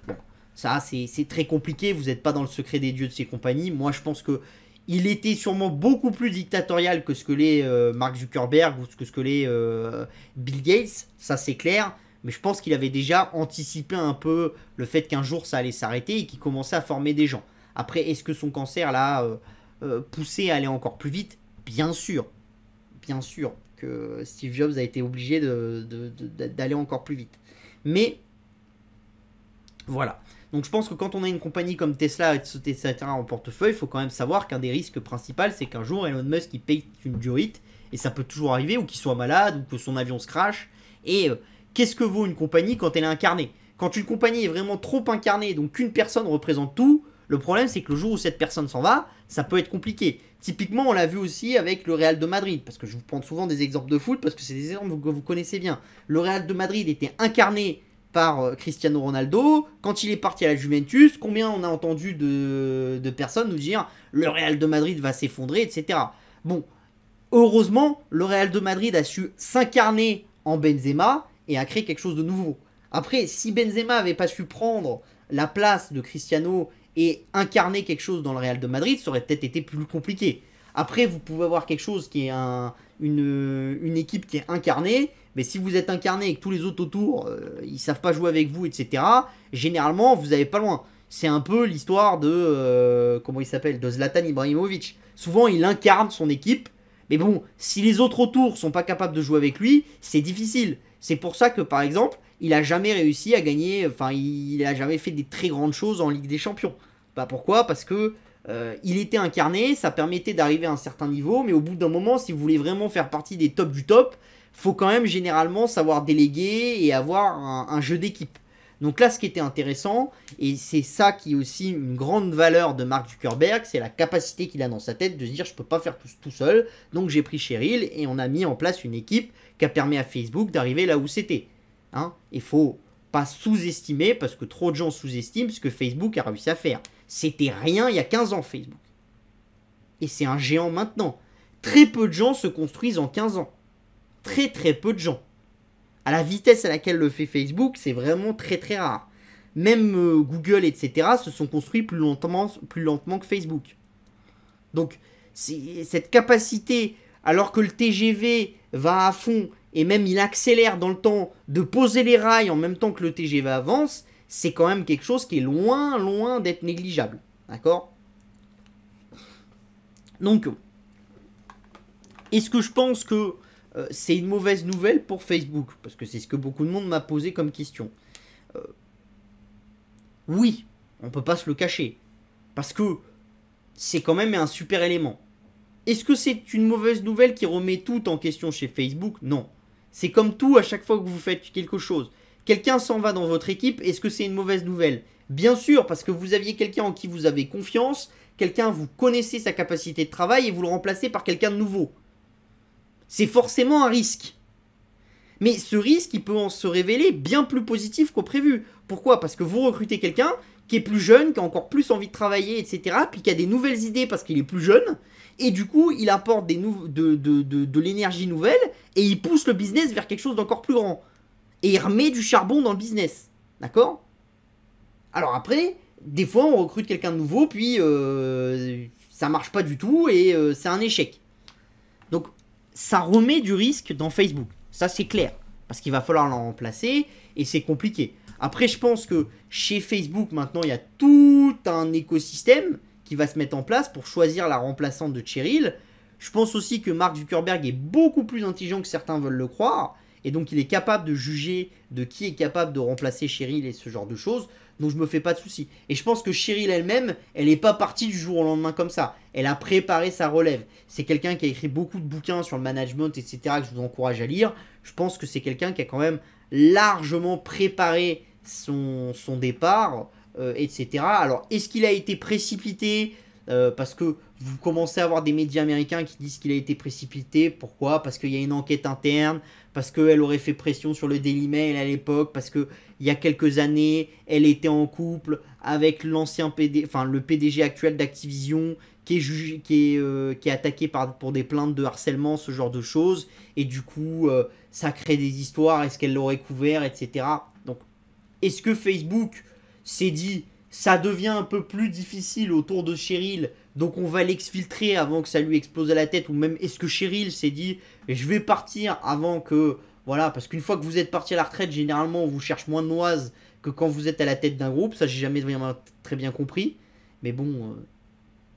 Bon, ça c'est très compliqué, vous n'êtes pas dans le secret des dieux de ces compagnies. Moi je pense que il était sûrement beaucoup plus dictatorial que ce que l'est Mark Zuckerberg ou que ce que l'est Bill Gates, ça c'est clair. Mais je pense qu'il avait déjà anticipé un peu le fait qu'un jour ça allait s'arrêter et qu'il commençait à former des gens. Après, est-ce que son cancer l'a poussé à aller encore plus vite? Bien sûr. Bien sûr que Steve Jobs a été obligé d'aller encore plus vite. Mais, voilà. Donc je pense que quand on a une compagnie comme Tesla, etc. en portefeuille, il faut quand même savoir qu'un des risques principaux, c'est qu'un jour Elon Musk il paye une durite, et ça peut toujours arriver, ou qu'il soit malade, ou que son avion se crache. Et qu'est-ce que vaut une compagnie quand elle est incarnée? Quand une compagnie est vraiment trop incarnée, donc qu'une personne représente tout, le problème c'est que le jour où cette personne s'en va, ça peut être compliqué. Typiquement, on l'a vu aussi avec le Real de Madrid, parce que je vous prends souvent des exemples de foot, parce que c'est des exemples que vous connaissez bien. Le Real de Madrid était incarné par Cristiano Ronaldo. Quand il est parti à la Juventus, combien on a entendu de personnes nous dire le Real de Madrid va s'effondrer, etc. Bon, heureusement, le Real de Madrid a su s'incarner en Benzema et a créé quelque chose de nouveau. Après, si Benzema n'avait pas su prendre la place de Cristiano et incarner quelque chose dans le Real de Madrid, ça aurait peut-être été plus compliqué. Après, vous pouvez avoir quelque chose qui est une équipe qui est incarnée, mais si vous êtes incarné et que tous les autres autour, ils savent pas jouer avec vous, etc., généralement, vous n'allez pas loin. C'est un peu l'histoire comment il s'appelle, de Zlatan Ibrahimovic. Souvent, il incarne son équipe, mais bon, si les autres autour sont pas capables de jouer avec lui, c'est difficile. C'est pour ça que, par exemple, il a jamais réussi à gagner, enfin, il a jamais fait des très grandes choses en Ligue des Champions. Bah pourquoi? Parce que il était incarné, ça permettait d'arriver à un certain niveau, mais au bout d'un moment, si vous voulez vraiment faire partie des tops du top, faut quand même généralement savoir déléguer et avoir un jeu d'équipe. Donc là, ce qui était intéressant, et c'est ça qui est aussi une grande valeur de Mark Zuckerberg, c'est la capacité qu'il a dans sa tête de se dire je peux pas faire tout seul, donc j'ai pris Cheryl et on a mis en place une équipe qui a permis à Facebook d'arriver là où c'était. Hein, il faut pas sous-estimer, parce que trop de gens sous-estiment ce que Facebook a réussi à faire. C'était rien il y a 15 ans Facebook. Et c'est un géant maintenant. Très peu de gens se construisent en 15 ans. Très très peu de gens. À la vitesse à laquelle le fait Facebook, c'est vraiment très très rare. Même Google, etc. se sont construits plus lentement que Facebook. Donc, cette capacité, alors que le TGV va à fond, et même il accélère dans le temps, de poser les rails en même temps que le TGV avance, c'est quand même quelque chose qui est loin, loin d'être négligeable. D'accord? Donc, est-ce que je pense que c'est une mauvaise nouvelle pour Facebook? Parce que c'est ce que beaucoup de monde m'a posé comme question. Oui, on peut pas se le cacher. Parce que c'est quand même un super élément. Est-ce que c'est une mauvaise nouvelle qui remet tout en question chez Facebook? Non. C'est comme tout à chaque fois que vous faites quelque chose. Quelqu'un s'en va dans votre équipe, est-ce que c'est une mauvaise nouvelle? Bien sûr, parce que vous aviez quelqu'un en qui vous avez confiance, quelqu'un, vous connaissez sa capacité de travail et vous le remplacez par quelqu'un de nouveau. C'est forcément un risque. Mais ce risque, il peut se révéler bien plus positif qu'au prévu. Pourquoi? Parce que vous recrutez quelqu'un qui est plus jeune, qui a encore plus envie de travailler, etc. Puis qui a des nouvelles idées parce qu'il est plus jeune. Et du coup, il apporte de l'énergie nouvelle et il pousse le business vers quelque chose d'encore plus grand. Et il remet du charbon dans le business. D'accord? Alors après, des fois on recrute quelqu'un de nouveau, puis ça marche pas du tout et c'est un échec. Donc ça remet du risque dans Facebook, ça c'est clair, parce qu'il va falloir l'en remplacer et c'est compliqué. Après je pense que chez Facebook maintenant il y a tout un écosystème qui va se mettre en place pour choisir la remplaçante de Cheryl. Je pense aussi que Mark Zuckerberg est beaucoup plus intelligent que certains veulent le croire, et donc il est capable de juger de qui est capable de remplacer Cheryl et ce genre de choses. Donc je me fais pas de soucis. Et je pense que Cheryl elle-même, elle n'est pas partie du jour au lendemain comme ça. Elle a préparé sa relève. C'est quelqu'un qui a écrit beaucoup de bouquins sur le management, etc., que je vous encourage à lire. Je pense que c'est quelqu'un qui a quand même largement préparé son départ, etc. Alors, est-ce qu'il a été précipité parce que vous commencez à avoir des médias américains qui disent qu'il a été précipité. Pourquoi? Parce qu'il y a une enquête interne, parce qu'elle aurait fait pression sur le Daily Mail à l'époque, parce qu'il y a quelques années, elle était en couple avec l'ancien le PDG actuel d'Activision, qui est jugé, qui est attaqué pour des plaintes de harcèlement, ce genre de choses. Et du coup, ça crée des histoires, est-ce qu'elle l'aurait couvert, etc. Donc, est-ce que Facebook s'est dit, ça devient un peu plus difficile autour de Cheryl, donc on va l'exfiltrer avant que ça lui explose à la tête, ou même est-ce que Cheryl s'est dit, je vais partir avant que... Voilà, parce qu'une fois que vous êtes parti à la retraite, généralement on vous cherche moins de noises que quand vous êtes à la tête d'un groupe, ça j'ai jamais vraiment très bien compris, mais bon,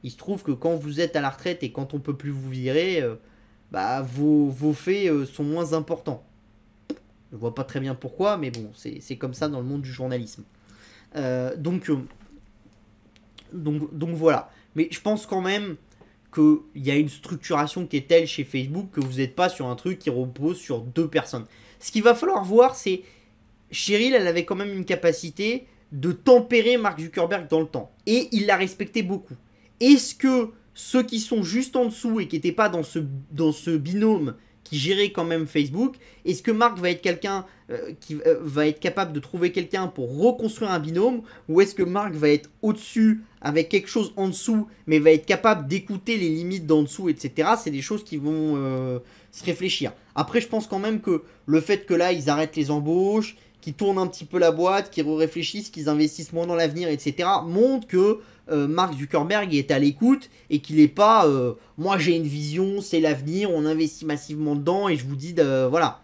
il se trouve que quand vous êtes à la retraite et quand on peut plus vous virer, vos faits sont moins importants. Je vois pas très bien pourquoi, mais bon, c'est comme ça dans le monde du journalisme. Donc voilà. Mais je pense quand même qu'il y a une structuration qui est telle chez Facebook que vous n'êtes pas sur un truc qui repose sur 2 personnes. Ce qu'il va falloir voir, c'est... Cheryl, elle avait quand même une capacité de tempérer Mark Zuckerberg dans le temps. Et il l'a respecté beaucoup. Est-ce que ceux qui sont juste en dessous et qui n'étaient pas dans ce binôme qui gérait quand même Facebook, est-ce que Mark va être quelqu'un qui va être capable de trouver quelqu'un pour reconstruire un binôme, ou est-ce que Mark va être au-dessus avec quelque chose en dessous, mais va être capable d'écouter les limites d'en dessous, etc. C'est des choses qui vont se réfléchir. Après, je pense quand même que le fait que là, ils arrêtent les embauches, qu'ils tournent un petit peu la boîte, qu'ils réfléchissent, qu'ils investissent moins dans l'avenir, etc., montre que Mark Zuckerberg est à l'écoute et qu'il n'est pas moi j'ai une vision, c'est l'avenir, on investit massivement dedans et je vous dis voilà.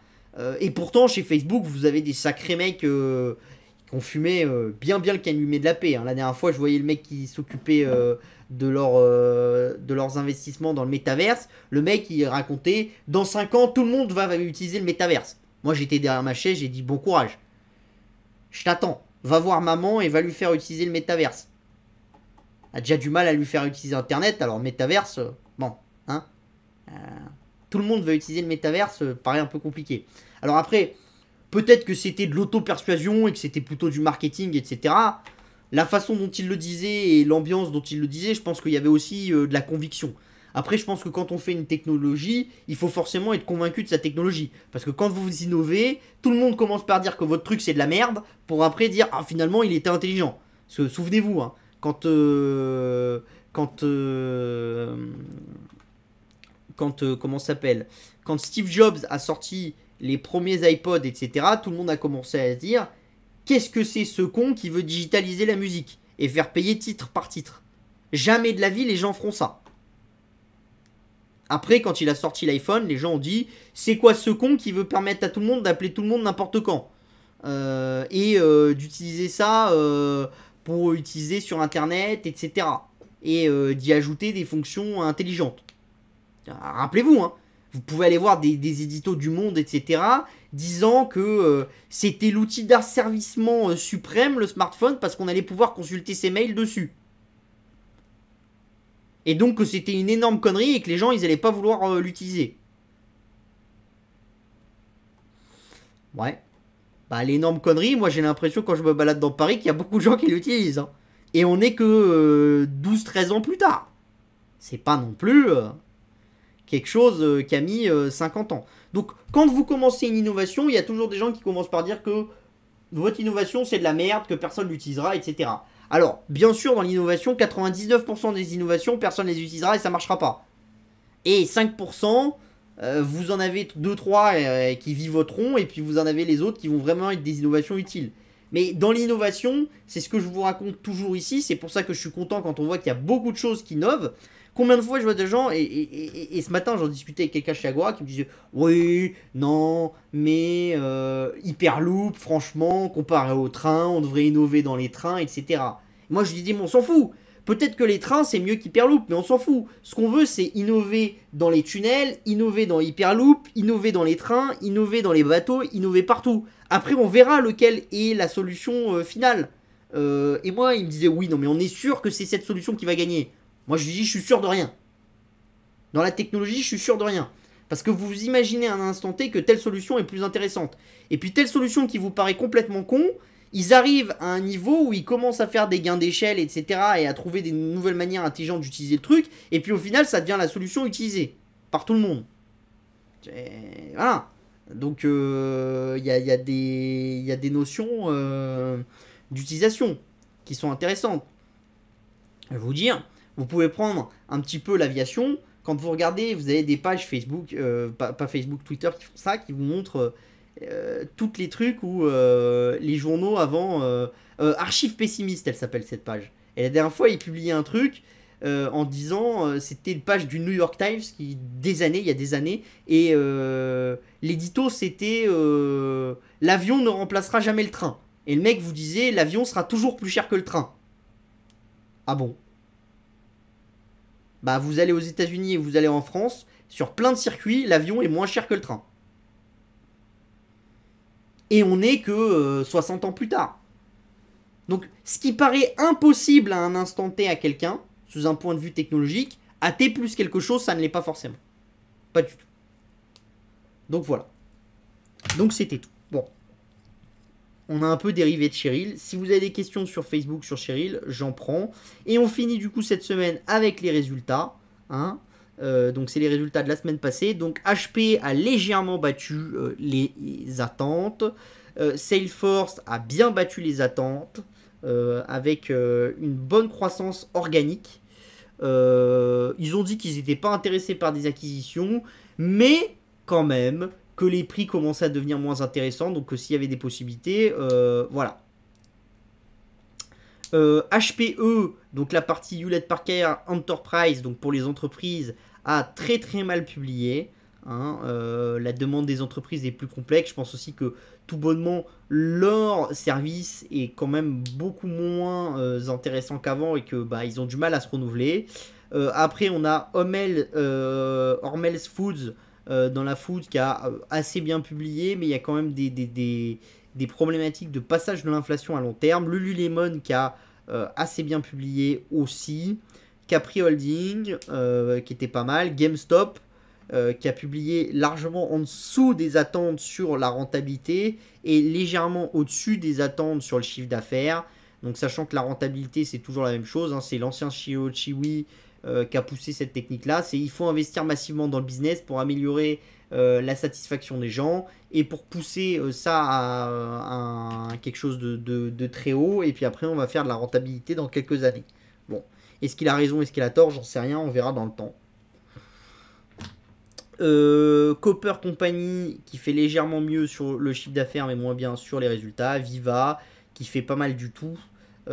Et pourtant chez Facebook vous avez des sacrés mecs qui ont fumé bien le calumet de la paix, hein. La dernière fois je voyais le mec qui s'occupait de leurs investissements dans le métaverse. Le mec il racontait dans 5 ans tout le monde va utiliser le métaverse. Moi j'étais derrière ma chaise, j'ai dit bon courage, je t'attends, va voir maman et va lui faire utiliser le métaverse. A déjà du mal à lui faire utiliser Internet, alors métaverse, bon, hein. Tout le monde veut utiliser le métaverse, paraît un peu compliqué. Alors après, peut-être que c'était de l'auto-persuasion et que c'était plutôt du marketing, etc. La façon dont il le disait et l'ambiance dont il le disait, je pense qu'il y avait aussi de la conviction. Après, je pense que quand on fait une technologie, il faut forcément être convaincu de sa technologie. Parce que quand vous innovez, tout le monde commence par dire que votre truc c'est de la merde, pour après dire, ah finalement il était intelligent. Souvenez-vous, hein. Quand comment ça s'appelle, quand Steve Jobs a sorti les premiers iPods, etc., tout le monde a commencé à se dire qu'est-ce que c'est ce con qui veut digitaliser la musique et faire payer titre par titre. Jamais de la vie les gens feront ça. Après, quand il a sorti l'iPhone, les gens ont dit c'est quoi ce con qui veut permettre à tout le monde d'appeler tout le monde n'importe quand et d'utiliser ça pour utiliser sur internet, etc. Et d'y ajouter des fonctions intelligentes. Rappelez-vous, hein, vous pouvez aller voir des éditos du Monde, etc., disant que c'était l'outil d'asservissement suprême, le smartphone, parce qu'on allait pouvoir consulter ses mails dessus. Et donc que c'était une énorme connerie et que les gens, ils n'allaient pas vouloir l'utiliser. Ouais. Bah, l'énorme connerie, moi j'ai l'impression quand je me balade dans Paris qu'il y a beaucoup de gens qui l'utilisent, hein. Et on n'est que 12-13 ans plus tard. C'est pas non plus quelque chose qui a mis 50 ans. Donc quand vous commencez une innovation, il y a toujours des gens qui commencent par dire que votre innovation c'est de la merde, que personne l'utilisera, etc. Alors, bien sûr, dans l'innovation, 99% des innovations, personne ne les utilisera et ça ne marchera pas. Et 5%, vous en avez 2-3 qui vivoteront et puis vous en avez les autres qui vont vraiment être des innovations utiles. Mais dans l'innovation, c'est ce que je vous raconte toujours ici. C'est pour ça que je suis content quand on voit qu'il y a beaucoup de choses qui innovent. Combien de fois je vois des gens, et ce matin j'en discutais avec quelqu'un chez Agora qui me disait oui, non, mais Hyperloop, franchement, comparé au train, on devrait innover dans les trains, etc. Moi je lui dis, mais on s'en fout. Peut-être que les trains c'est mieux qu'Hyperloop, mais on s'en fout. Ce qu'on veut c'est innover dans les tunnels, innover dans Hyperloop, innover dans les trains, innover dans les bateaux, innover partout. Après on verra lequel est la solution finale. Et moi il me disait oui, non mais on est sûr que c'est cette solution qui va gagner. Moi, je lui dis, je suis sûr de rien. Dans la technologie, je suis sûr de rien. Parce que vous imaginez à un instant T que telle solution est plus intéressante. Et puis telle solution qui vous paraît complètement con, ils arrivent à un niveau où ils commencent à faire des gains d'échelle, etc. et à trouver des nouvelles manières intelligentes d'utiliser le truc. Et puis au final, ça devient la solution utilisée par tout le monde. Voilà. Donc, il y a des notions d'utilisation qui sont intéressantes. Je vais vous dire... Vous pouvez prendre un petit peu l'aviation. Quand vous regardez, vous avez des pages Facebook, pas Facebook, Twitter qui font ça, qui vous montrent toutes les trucs où les journaux avant... Archives pessimistes, elle s'appelle cette page. Et la dernière fois, ils publiaient un truc en disant... c'était une page du New York Times qui, il y a des années. Et l'édito, c'était... l'avion ne remplacera jamais le train. Et le mec vous disait, l'avion sera toujours plus cher que le train. Ah bon? Bah vous allez aux États-Unis et vous allez en France, sur plein de circuits, l'avion est moins cher que le train. Et on n'est que 60 ans plus tard. Donc ce qui paraît impossible à un instant T à quelqu'un, sous un point de vue technologique, à T plus quelque chose, ça ne l'est pas forcément. Pas du tout. Donc voilà. Donc c'était tout. Bon. On a un peu dérivé de Cheryl. Si vous avez des questions sur Facebook, sur Cheryl, j'en prends. Et on finit du coup cette semaine avec les résultats. Hein. Donc c'est les résultats de la semaine passée. Donc HP a légèrement battu les attentes. Salesforce a bien battu les attentes. Avec une bonne croissance organique. Ils ont dit qu'ils n'étaient pas intéressés par des acquisitions. Mais quand même... que les prix commençaient à devenir moins intéressants, donc que s'il y avait des possibilités, voilà. HPE, donc la partie Hewlett Packard Enterprise, donc pour les entreprises, a très très mal publié. Hein, la demande des entreprises est plus complexe. Je pense aussi que tout bonnement leur service est quand même beaucoup moins intéressant qu'avant et que bah, ils ont du mal à se renouveler. Après on a Hormel's Foods dans la food qui a assez bien publié, mais il y a quand même des problématiques de passage de l'inflation à long terme. Lululemon qui a assez bien publié aussi. Capri Holding qui était pas mal. GameStop qui a publié largement en dessous des attentes sur la rentabilité et légèrement au-dessus des attentes sur le chiffre d'affaires. Donc sachant que la rentabilité c'est toujours la même chose, hein, c'est l'ancien CEO Chiwi qui a poussé cette technique-là. C'est il faut investir massivement dans le business pour améliorer la satisfaction des gens et pour pousser ça à quelque chose de très haut. Et puis après, on va faire de la rentabilité dans quelques années. Bon, est-ce qu'il a raison, est-ce qu'il a tort? J'en sais rien, on verra dans le temps. Copper Company qui fait légèrement mieux sur le chiffre d'affaires mais moins bien sur les résultats. Viva qui fait pas mal du tout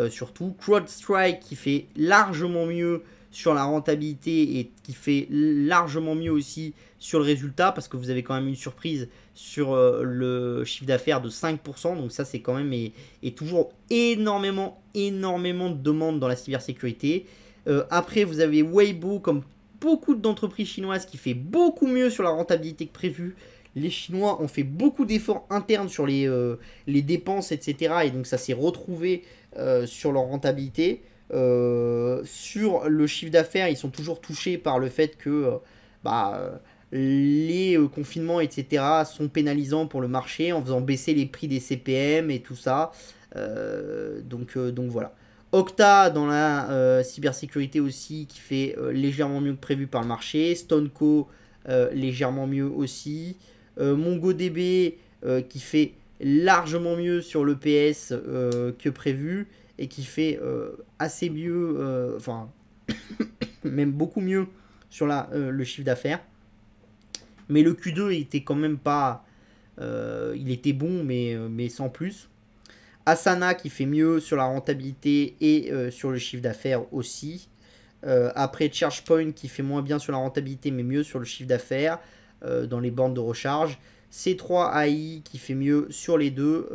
surtout. CrowdStrike qui fait largement mieux sur la rentabilité et qui fait largement mieux aussi sur le résultat parce que vous avez quand même une surprise sur le chiffre d'affaires de 5%, donc ça c'est quand même et toujours énormément de demandes dans la cybersécurité. Après vous avez Weibo comme beaucoup d'entreprises chinoises qui fait beaucoup mieux sur la rentabilité que prévu. Les Chinois ont fait beaucoup d'efforts internes sur les dépenses, etc. Et donc ça s'est retrouvé sur leur rentabilité. Sur le chiffre d'affaires, ils sont toujours touchés par le fait que les confinements, etc. sont pénalisants pour le marché en faisant baisser les prix des CPM et tout ça. Donc voilà. Octa dans la cybersécurité aussi qui fait légèrement mieux que prévu par le marché. Stoneco légèrement mieux aussi. MongoDB qui fait largement mieux sur l'EPS que prévu et qui fait assez mieux, enfin même beaucoup mieux sur le chiffre d'affaires. Mais le Q2 était quand même pas, il était bon mais sans plus. Asana qui fait mieux sur la rentabilité et sur le chiffre d'affaires aussi. Après ChargePoint qui fait moins bien sur la rentabilité mais mieux sur le chiffre d'affaires dans les bornes de recharge. C3AI qui fait mieux sur les deux.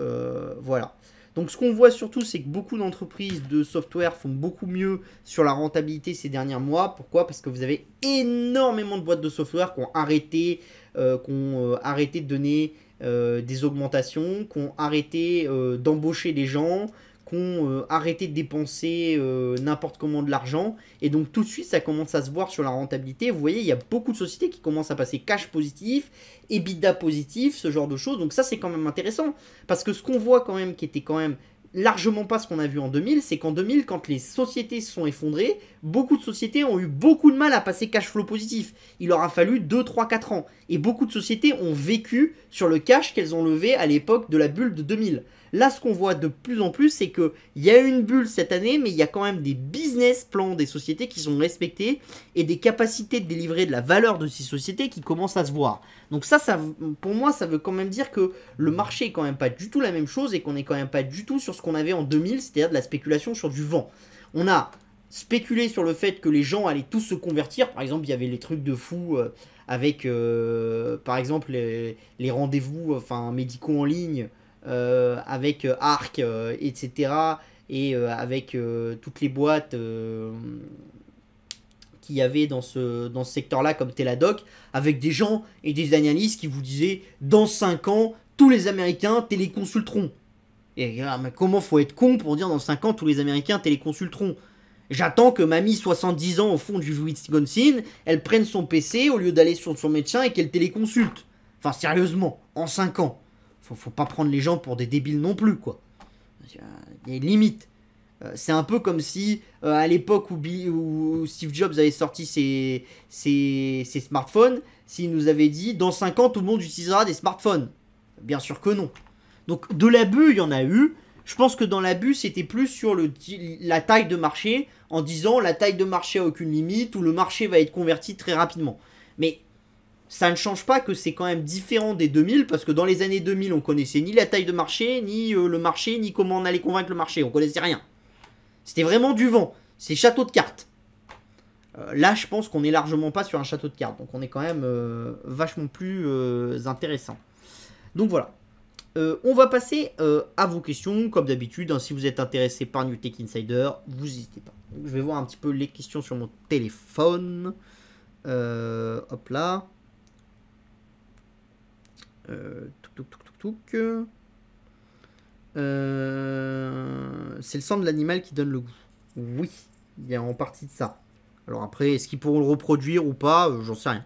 Voilà. Donc ce qu'on voit surtout, c'est que beaucoup d'entreprises de software font beaucoup mieux sur la rentabilité ces derniers mois. Pourquoi? Parce que vous avez énormément de boîtes de software qui ont arrêté de donner des augmentations, qui ont arrêté d'embaucher des gens, qui ont arrêté de dépenser n'importe comment de l'argent. Et donc tout de suite, ça commence à se voir sur la rentabilité. Vous voyez, il y a beaucoup de sociétés qui commencent à passer cash positif, EBITDA positif, ce genre de choses. Donc ça, c'est quand même intéressant. Parce que ce qu'on voit quand même, qui était quand même largement pas ce qu'on a vu en 2000, c'est qu'en 2000, quand les sociétés se sont effondrées, beaucoup de sociétés ont eu beaucoup de mal à passer cash flow positif. Il leur a fallu 2, 3, 4 ans. Et beaucoup de sociétés ont vécu sur le cash qu'elles ont levé à l'époque de la bulle de 2000. Là, ce qu'on voit de plus en plus, c'est qu'il y a eu une bulle cette année, mais il y a quand même des business plans des sociétés qui sont respectés et des capacités de délivrer de la valeur de ces sociétés qui commencent à se voir. Donc ça, pour moi, ça veut quand même dire que le marché est quand même pas du tout la même chose et qu'on n'est quand même pas du tout sur ce qu'on avait en 2000, c'est-à-dire de la spéculation sur du vent. On a spéculé sur le fait que les gens allaient tous se convertir. Par exemple, il y avait les trucs de fou avec, par exemple, les rendez-vous médicaux en ligne, avec Arc, etc. Et avec toutes les boîtes qu'il y avait dans ce secteur-là, comme Teladoc, avec des gens et des analystes qui vous disaient dans 5 ans, tous les Américains téléconsulteront. Et mais comment faut être con pour dire dans 5 ans, tous les Américains téléconsulteront? J'attends que mamie, 70 ans, au fond du Wisconsin, elle prenne son PC au lieu d'aller sur son médecin et qu'elle téléconsulte. Enfin, sérieusement, en 5 ans. Faut pas prendre les gens pour des débiles non plus, quoi. Il y a une limite. C'est un peu comme si, à l'époque où Steve Jobs avait sorti ses smartphones, s'il nous avait dit, dans 5 ans, tout le monde utilisera des smartphones. Bien sûr que non. Donc, de l'abus, il y en a eu. Je pense que dans l'abus, c'était plus sur la taille de marché, en disant la taille de marché a aucune limite, ou le marché va être converti très rapidement. Mais ça ne change pas que c'est quand même différent des 2000, parce que dans les années 2000, on connaissait ni la taille de marché, ni le marché, ni comment on allait convaincre le marché. On connaissait rien. C'était vraiment du vent. C'est château de cartes. Là, je pense qu'on n'est largement pas sur un château de cartes. Donc, on est quand même vachement plus intéressant. Donc, voilà. On va passer à vos questions, comme d'habitude. Hein, si vous êtes intéressé par New Tech Insider, vous n'hésitez pas. Donc, je vais voir un petit peu les questions sur mon téléphone. Hop là. C'est le sang de l'animal qui donne le goût. Oui, il y a en partie de ça. Alors après, est-ce qu'ils pourront le reproduire ou pas? J'en sais rien.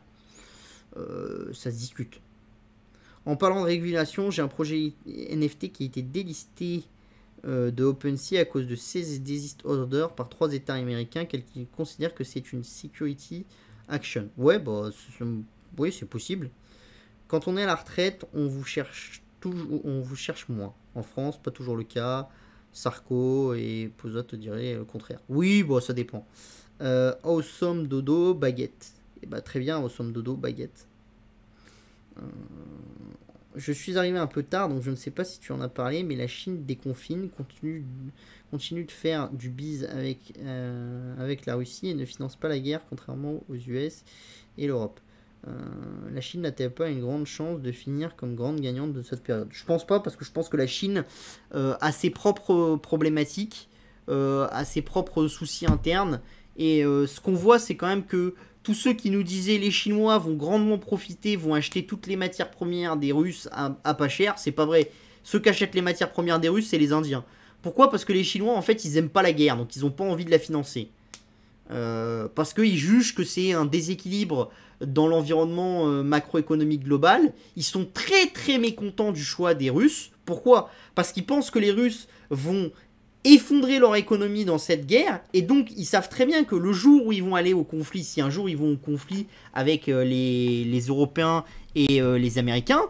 Ça se discute. En parlant de régulation, j'ai un projet NFT qui a été délisté de OpenSea à cause de 16 desist orders par 3 États américains qui considèrent que c'est une security action. Ouais, bah, oui, c'est possible. Quand on est à la retraite, on vous cherche moins. En France, pas toujours le cas. Sarko et Posa te diraient le contraire. Oui, bon, ça dépend. Awesome Dodo, baguette. Et bah, très bien, Awesome Dodo, baguette. Je suis arrivé un peu tard, donc je ne sais pas si tu en as parlé, mais la Chine déconfine, continue de faire du bise avec la Russie et ne finance pas la guerre, contrairement aux US et l'Europe. La Chine n'a-t-elle pas une grande chance de finir comme grande gagnante de cette période? Je pense pas, parce que je pense que la Chine a ses propres problématiques, a ses propres soucis internes, et ce qu'on voit, c'est quand même que tous ceux qui nous disaient les Chinois vont grandement profiter, vont acheter toutes les matières premières des Russes à pas cher, c'est pas vrai. Ceux qui achètent les matières premières des Russes, c'est les Indiens. Pourquoi? Parce que les Chinois, en fait, ils aiment pas la guerre, donc ils ont pas envie de la financer. Parce qu'ils jugent que c'est un déséquilibre dans l'environnement macroéconomique global. Ils sont très très mécontents du choix des Russes. Pourquoi? Parce qu'ils pensent que les Russes vont effondrer leur économie dans cette guerre, et donc ils savent très bien que le jour où ils vont aller au conflit, si un jour ils vont au conflit avec les Européens et les Américains,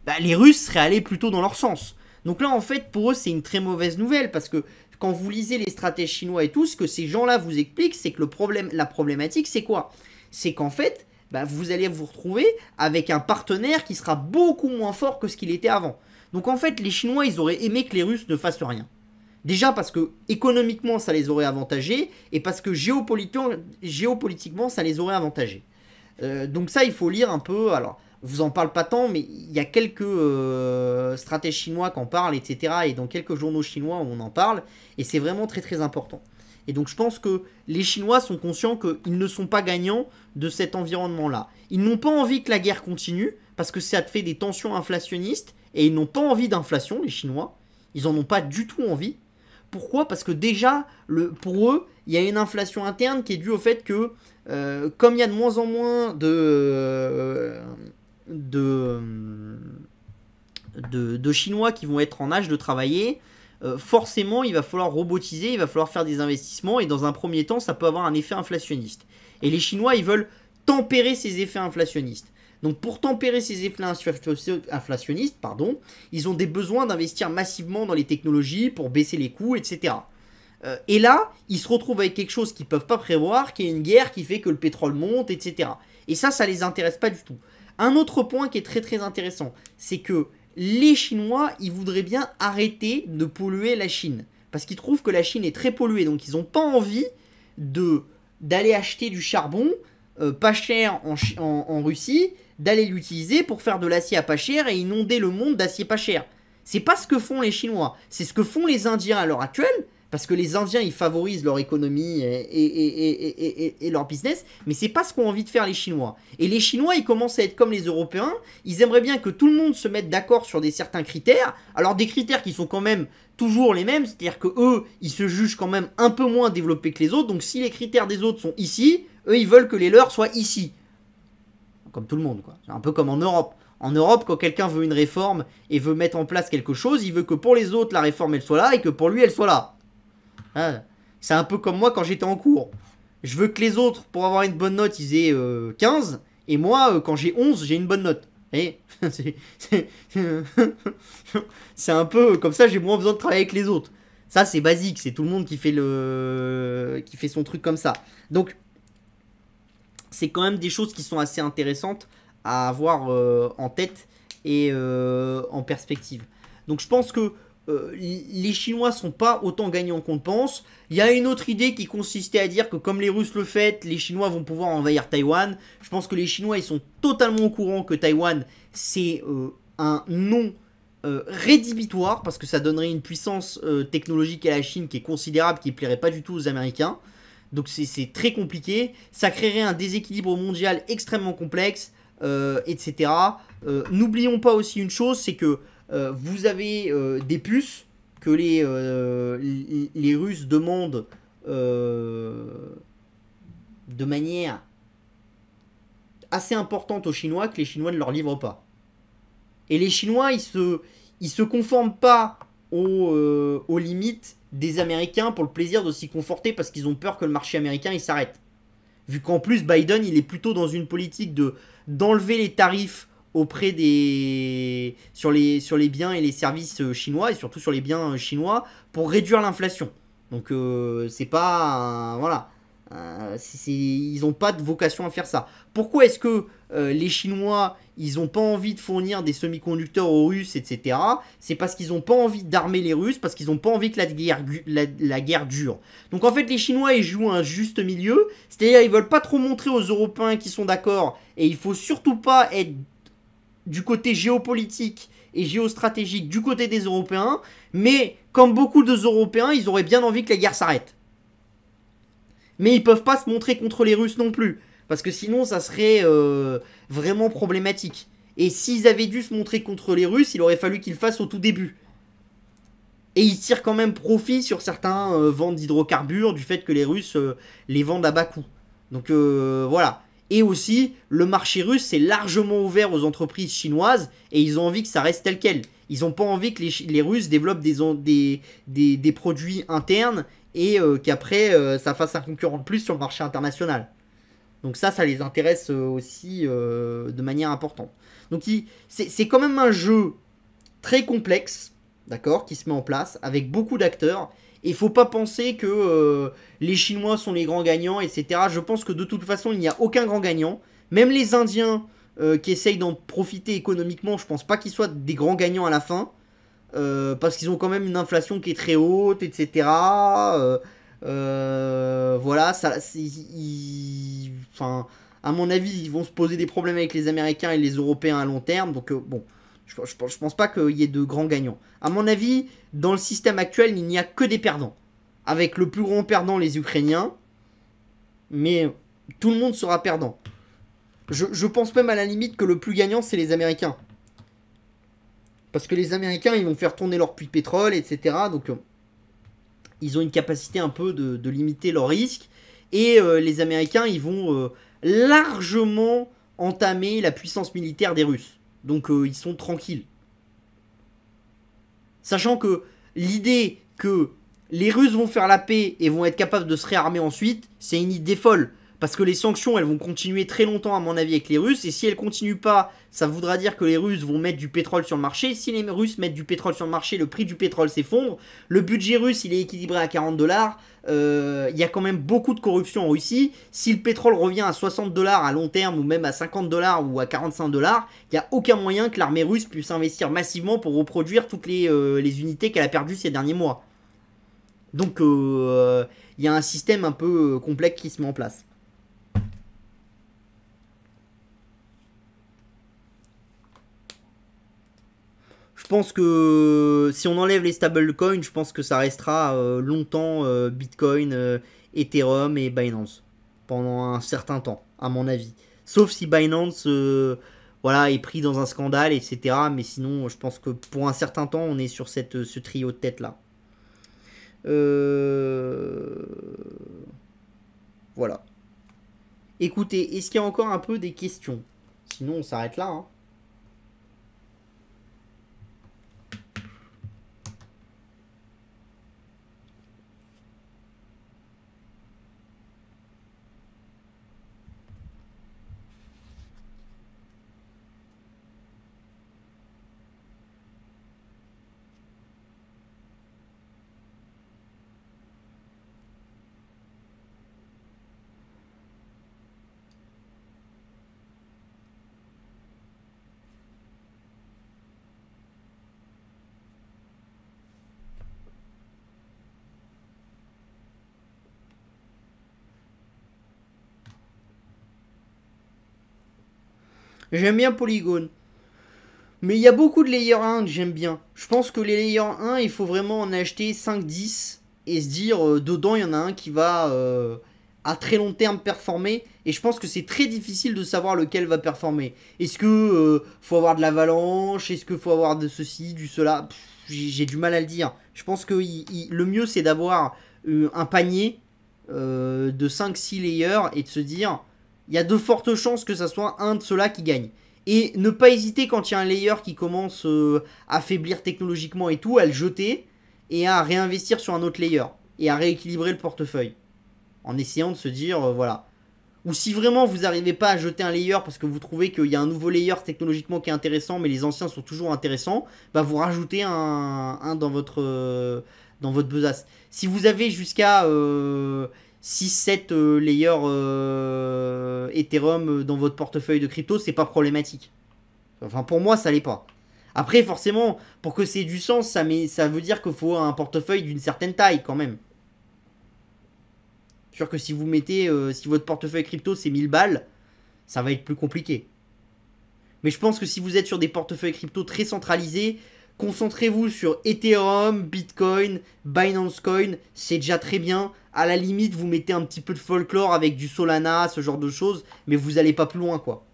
bah, les Russes seraient allés plutôt dans leur sens. Donc là, en fait, pour eux, c'est une très mauvaise nouvelle, parce que quand vous lisez les stratèges chinois et tout, ce que ces gens-là vous expliquent, c'est que la problématique, c'est quoi? C'est qu'en fait, bah, vous allez vous retrouver avec un partenaire qui sera beaucoup moins fort que ce qu'il était avant. Donc en fait, les Chinois, ils auraient aimé que les Russes ne fassent rien. Déjà parce que économiquement, ça les aurait avantagés, et parce que géopolitiquement, ça les aurait avantagés. Donc ça, il faut lire un peu. Alors, je vous en parle pas tant, mais il y a quelques stratèges chinois qui en parlent, etc. Et dans quelques journaux chinois, on en parle, et c'est vraiment très très important. Et donc je pense que les Chinois sont conscients qu'ils ne sont pas gagnants de cet environnement-là. Ils n'ont pas envie que la guerre continue, parce que ça te fait des tensions inflationnistes, et ils n'ont pas envie d'inflation, les Chinois. Ils en ont pas du tout envie. Pourquoi? Parce que déjà, pour eux, il y a une inflation interne qui est due au fait que, comme il y a de moins en moins de Chinois qui vont être en âge de travailler, forcément, il va falloir robotiser, il va falloir faire des investissements, et dans un premier temps, ça peut avoir un effet inflationniste. Et les Chinois, ils veulent tempérer ces effets inflationnistes. Donc pour tempérer ces effets inflationnistes, ils ont des besoins d'investir massivement dans les technologies pour baisser les coûts, etc. Et là, ils se retrouvent avec quelque chose qu'ils ne peuvent pas prévoir, qui est une guerre qui fait que le pétrole monte, etc. Et ça ne les intéresse pas du tout. Un autre point qui est très très intéressant, c'est que les Chinois, ils voudraient bien arrêter de polluer la Chine. Parce qu'ils trouvent que la Chine est très polluée, donc ils n'ont pas envie d'aller acheter du charbon pas cher en Russie, d'aller l'utiliser pour faire de l'acier à pas cher et inonder le monde d'acier pas cher. C'est pas ce que font les Chinois, c'est ce que font les Indiens à l'heure actuelle, parce que les Indiens ils favorisent leur économie et leur business, mais c'est pas ce qu'ont envie de faire les Chinois. Et les Chinois ils commencent à être comme les Européens, ils aimeraient bien que tout le monde se mette d'accord sur certains critères, alors des critères qui sont quand même toujours les mêmes, c'est-à-dire que eux ils se jugent quand même un peu moins développés que les autres, donc si les critères des autres sont ici, eux ils veulent que les leurs soient ici. Comme tout le monde, quoi. C'est un peu comme en Europe. En Europe, quand quelqu'un veut une réforme et veut mettre en place quelque chose, il veut que pour les autres, la réforme, elle soit là et que pour lui, elle soit là. Hein, c'est un peu comme moi quand j'étais en cours. Je veux que les autres, pour avoir une bonne note, ils aient 15. Et moi, quand j'ai 11, j'ai une bonne note. Et c'est un peu comme ça, j'ai moins besoin de travailler avec les autres. Ça, c'est basique. C'est tout le monde qui fait son truc comme ça. Donc, c'est quand même des choses qui sont assez intéressantes à avoir en tête et en perspective. Donc je pense que les Chinois sont pas autant gagnants qu'on le pense. Il y a une autre idée qui consistait à dire que comme les Russes le font, les Chinois vont pouvoir envahir Taïwan. Je pense que les Chinois ils sont totalement au courant que Taïwan c'est un non rédhibitoire parce que ça donnerait une puissance technologique à la Chine qui est considérable, qui ne plairait pas du tout aux Américains. Donc c'est très compliqué, ça créerait un déséquilibre mondial extrêmement complexe, etc. N'oublions pas aussi une chose, c'est que vous avez des puces que les Russes demandent de manière assez importante aux Chinois, que les Chinois ne leur livrent pas. Et les Chinois, ils se conforment pas aux limites des Américains pour le plaisir de s'y conforter parce qu'ils ont peur que le marché américain il s'arrête. Vu qu'en plus Biden il est plutôt dans une politique d'enlever les tarifs auprès sur les biens et les services chinois et surtout sur les biens chinois pour réduire l'inflation. Donc c'est pas voilà. Ils n'ont pas de vocation à faire ça. Pourquoi est-ce que les Chinois, ils n'ont pas envie de fournir des semi-conducteurs aux Russes, etc. C'est parce qu'ils n'ont pas envie d'armer les Russes, parce qu'ils n'ont pas envie que la guerre dure. Donc en fait, les Chinois, ils jouent un juste milieu, c'est-à-dire ils veulent pas trop montrer aux Européens qu'ils sont d'accord, et il faut surtout pas être du côté géopolitique et géostratégique du côté des Européens, mais comme beaucoup de Européens, ils auraient bien envie que la guerre s'arrête. Mais ils peuvent pas se montrer contre les Russes non plus. Parce que sinon, ça serait vraiment problématique. Et s'ils avaient dû se montrer contre les Russes, il aurait fallu qu'ils le fassent au tout début. Et ils tirent quand même profit sur certains ventes d'hydrocarbures, du fait que les Russes les vendent à bas coût. Donc voilà. Et aussi, le marché russe est largement ouvert aux entreprises chinoises, et ils ont envie que ça reste tel quel. Ils n'ont pas envie que les Russes développent des produits internes, et qu'après ça fasse un concurrent de plus sur le marché international. Donc ça les intéresse aussi de manière importante. Donc c'est quand même un jeu très complexe, d'accord, qui se met en place, avec beaucoup d'acteurs. Et il ne faut pas penser que les Chinois sont les grands gagnants, etc. Je pense que de toute façon, il n'y a aucun grand gagnant. Même les Indiens qui essayent d'en profiter économiquement, je ne pense pas qu'ils soient des grands gagnants à la fin. parce qu'ils ont quand même une inflation qui est très haute, etc. Voilà, ça, enfin, à mon avis, ils vont se poser des problèmes avec les Américains et les Européens à long terme. Donc, bon, je pense pas qu'il y ait de grands gagnants. À mon avis, dans le système actuel, il n'y a que des perdants. Avec le plus grand perdant, les Ukrainiens. Mais tout le monde sera perdant. Je pense même à la limite que le plus gagnant, c'est les Américains. Parce que les Américains, ils vont faire tourner leur puits de pétrole, etc. Donc, ils ont une capacité un peu de limiter leurs risques. Et les Américains, ils vont largement entamer la puissance militaire des Russes. Donc, ils sont tranquilles. Sachant que l'idée que les Russes vont faire la paix et vont être capables de se réarmer ensuite, c'est une idée folle. Parce que les sanctions, elles vont continuer très longtemps, à mon avis, avec les Russes. Et si elles continuent pas, ça voudra dire que les Russes vont mettre du pétrole sur le marché. Si les Russes mettent du pétrole sur le marché, le prix du pétrole s'effondre. Le budget russe, il est équilibré à 40 $. Il y a quand même beaucoup de corruption en Russie. Si le pétrole revient à 60 $ à long terme, ou même à 50 $ ou à 45 $, il n'y a aucun moyen que l'armée russe puisse investir massivement pour reproduire toutes les unités qu'elle a perdues ces derniers mois. Donc, il y a un système un peu complexe qui se met en place. Je pense que si on enlève les stablecoins, je pense que ça restera longtemps Bitcoin, Ethereum et Binance. Pendant un certain temps, à mon avis. Sauf si Binance voilà, est pris dans un scandale, etc. Mais sinon, je pense que pour un certain temps, on est sur ce trio de tête-là. Voilà. Écoutez, est-ce qu'il y a encore un peu des questions? Sinon, on s'arrête là. Hein. J'aime bien Polygon. Mais il y a beaucoup de layer 1 que j'aime bien. Je pense que les layer 1, il faut vraiment en acheter 5-10 et se dire, dedans, il y en a un qui va à très long terme performer. Et je pense que c'est très difficile de savoir lequel va performer. Est-ce que faut avoir de l'avalanche? Est-ce qu'il faut avoir de ceci, du cela? J'ai du mal à le dire. Je pense que le mieux, c'est d'avoir un panier de 5-6 layers et de se dire, il y a de fortes chances que ça soit un de ceux-là qui gagne. Et ne pas hésiter quand il y a un layer qui commence à faiblir technologiquement et tout, à le jeter et à réinvestir sur un autre layer. Et à rééquilibrer le portefeuille. En essayant de se dire, voilà. Ou si vraiment vous n'arrivez pas à jeter un layer parce que vous trouvez qu'il y a un nouveau layer technologiquement qui est intéressant, mais les anciens sont toujours intéressants, bah vous rajoutez un dans votre besace. Si vous avez jusqu'à 6-7 layers Ethereum dans votre portefeuille de crypto, c'est pas problématique. Enfin, pour moi, ça l'est pas. Après, forcément, pour que c'est du sens, ça veut dire qu'il faut un portefeuille d'une certaine taille quand même. Sûr que si vous mettez, si votre portefeuille crypto c'est 1000 balles, ça va être plus compliqué. Mais je pense que si vous êtes sur des portefeuilles crypto très centralisés, concentrez-vous sur Ethereum, Bitcoin, Binance Coin, c'est déjà très bien. À la limite, vous mettez un petit peu de folklore avec du Solana, ce genre de choses, mais vous n'allez pas plus loin, quoi.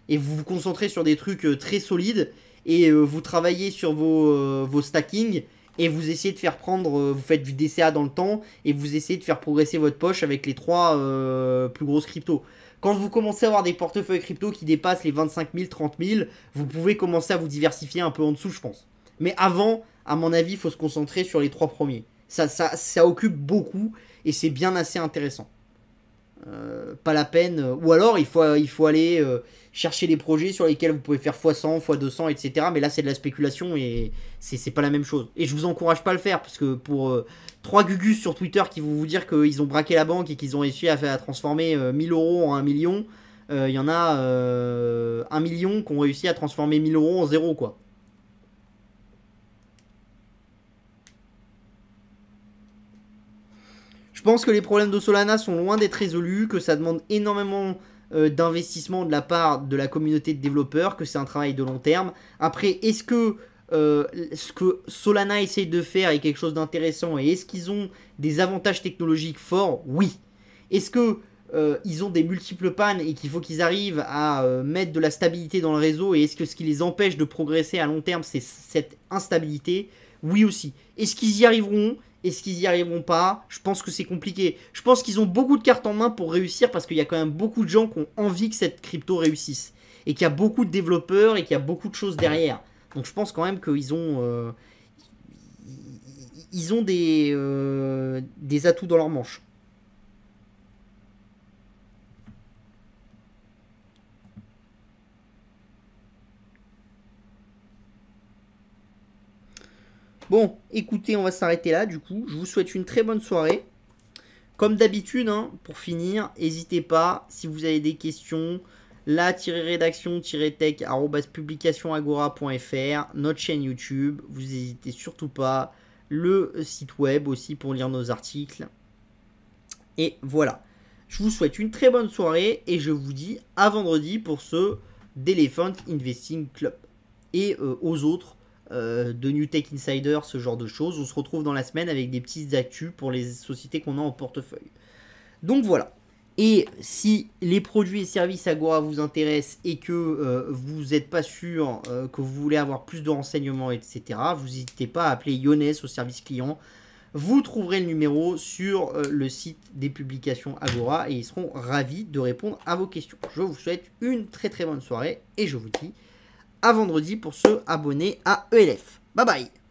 Et vous vous concentrez sur des trucs très solides, et vous travaillez sur vos stackings, et vous essayez de faire prendre, vous faites du DCA dans le temps, et vous essayez de faire progresser votre poche avec les 3 plus grosses cryptos. Quand vous commencez à avoir des portefeuilles crypto qui dépassent les 25 000, 30 000, vous pouvez commencer à vous diversifier un peu en dessous, je pense. Mais avant, à mon avis, il faut se concentrer sur les 3 premiers. Ça occupe beaucoup et c'est bien assez intéressant. Pas la peine. Ou alors, il faut aller chercher les projets sur lesquels vous pouvez faire x100, x200, etc. Mais là, c'est de la spéculation et c'est pas la même chose. Et je vous encourage pas à le faire parce que pour 3 gugus sur Twitter qui vont vous dire qu'ils ont braqué la banque et qu'ils ont réussi à transformer 1000 € en 1 million, il y en a 1 million qui ont réussi à transformer 1000 € en 0, quoi. pense que les problèmes de Solana sont loin d'être résolus, que ça demande énormément d'investissement de la part de la communauté de développeurs, que c'est un travail de long terme. Après, est-ce que ce que Solana essaye de faire est quelque chose d'intéressant et est-ce qu'ils ont des avantages technologiques forts? Oui. Est-ce que ils ont des multiples pannes et qu'il faut qu'ils arrivent à mettre de la stabilité dans le réseau, et est-ce que ce qui les empêche de progresser à long terme, c'est cette instabilité? Oui aussi. Est-ce qu'ils y arriveront? Est-ce qu'ils y arriveront pas? Je pense que c'est compliqué. Je pense qu'ils ont beaucoup de cartes en main pour réussir, parce qu'il y a quand même beaucoup de gens qui ont envie que cette crypto réussisse. Et qu'il y a beaucoup de développeurs et qu'il y a beaucoup de choses derrière. Donc je pense quand même qu'ils ont, ils ont des atouts dans leur manche. Bon, écoutez, on va s'arrêter là du coup. Je vous souhaite une très bonne soirée. Comme d'habitude, hein, pour finir, n'hésitez pas, si vous avez des questions, la-rédaction-tech@publicationagora.fr, notre chaîne YouTube, vous n'hésitez surtout pas, le site web aussi pour lire nos articles. Et voilà. Je vous souhaite une très bonne soirée et je vous dis à vendredi pour ce d'Elephant Investing Club. Et aux autres de New Tech Insider, ce genre de choses. On se retrouve dans la semaine avec des petites actus pour les sociétés qu'on a en portefeuille. Donc voilà. Et si les produits et services Agora vous intéressent et que vous n'êtes pas sûr que vous voulez avoir plus de renseignements, etc., vous n'hésitez pas à appeler Younes au service client. Vous trouverez le numéro sur le site des publications Agora et ils seront ravis de répondre à vos questions. Je vous souhaite une très très bonne soirée et je vous dis à vendredi pour se abonner à ELF. Bye bye.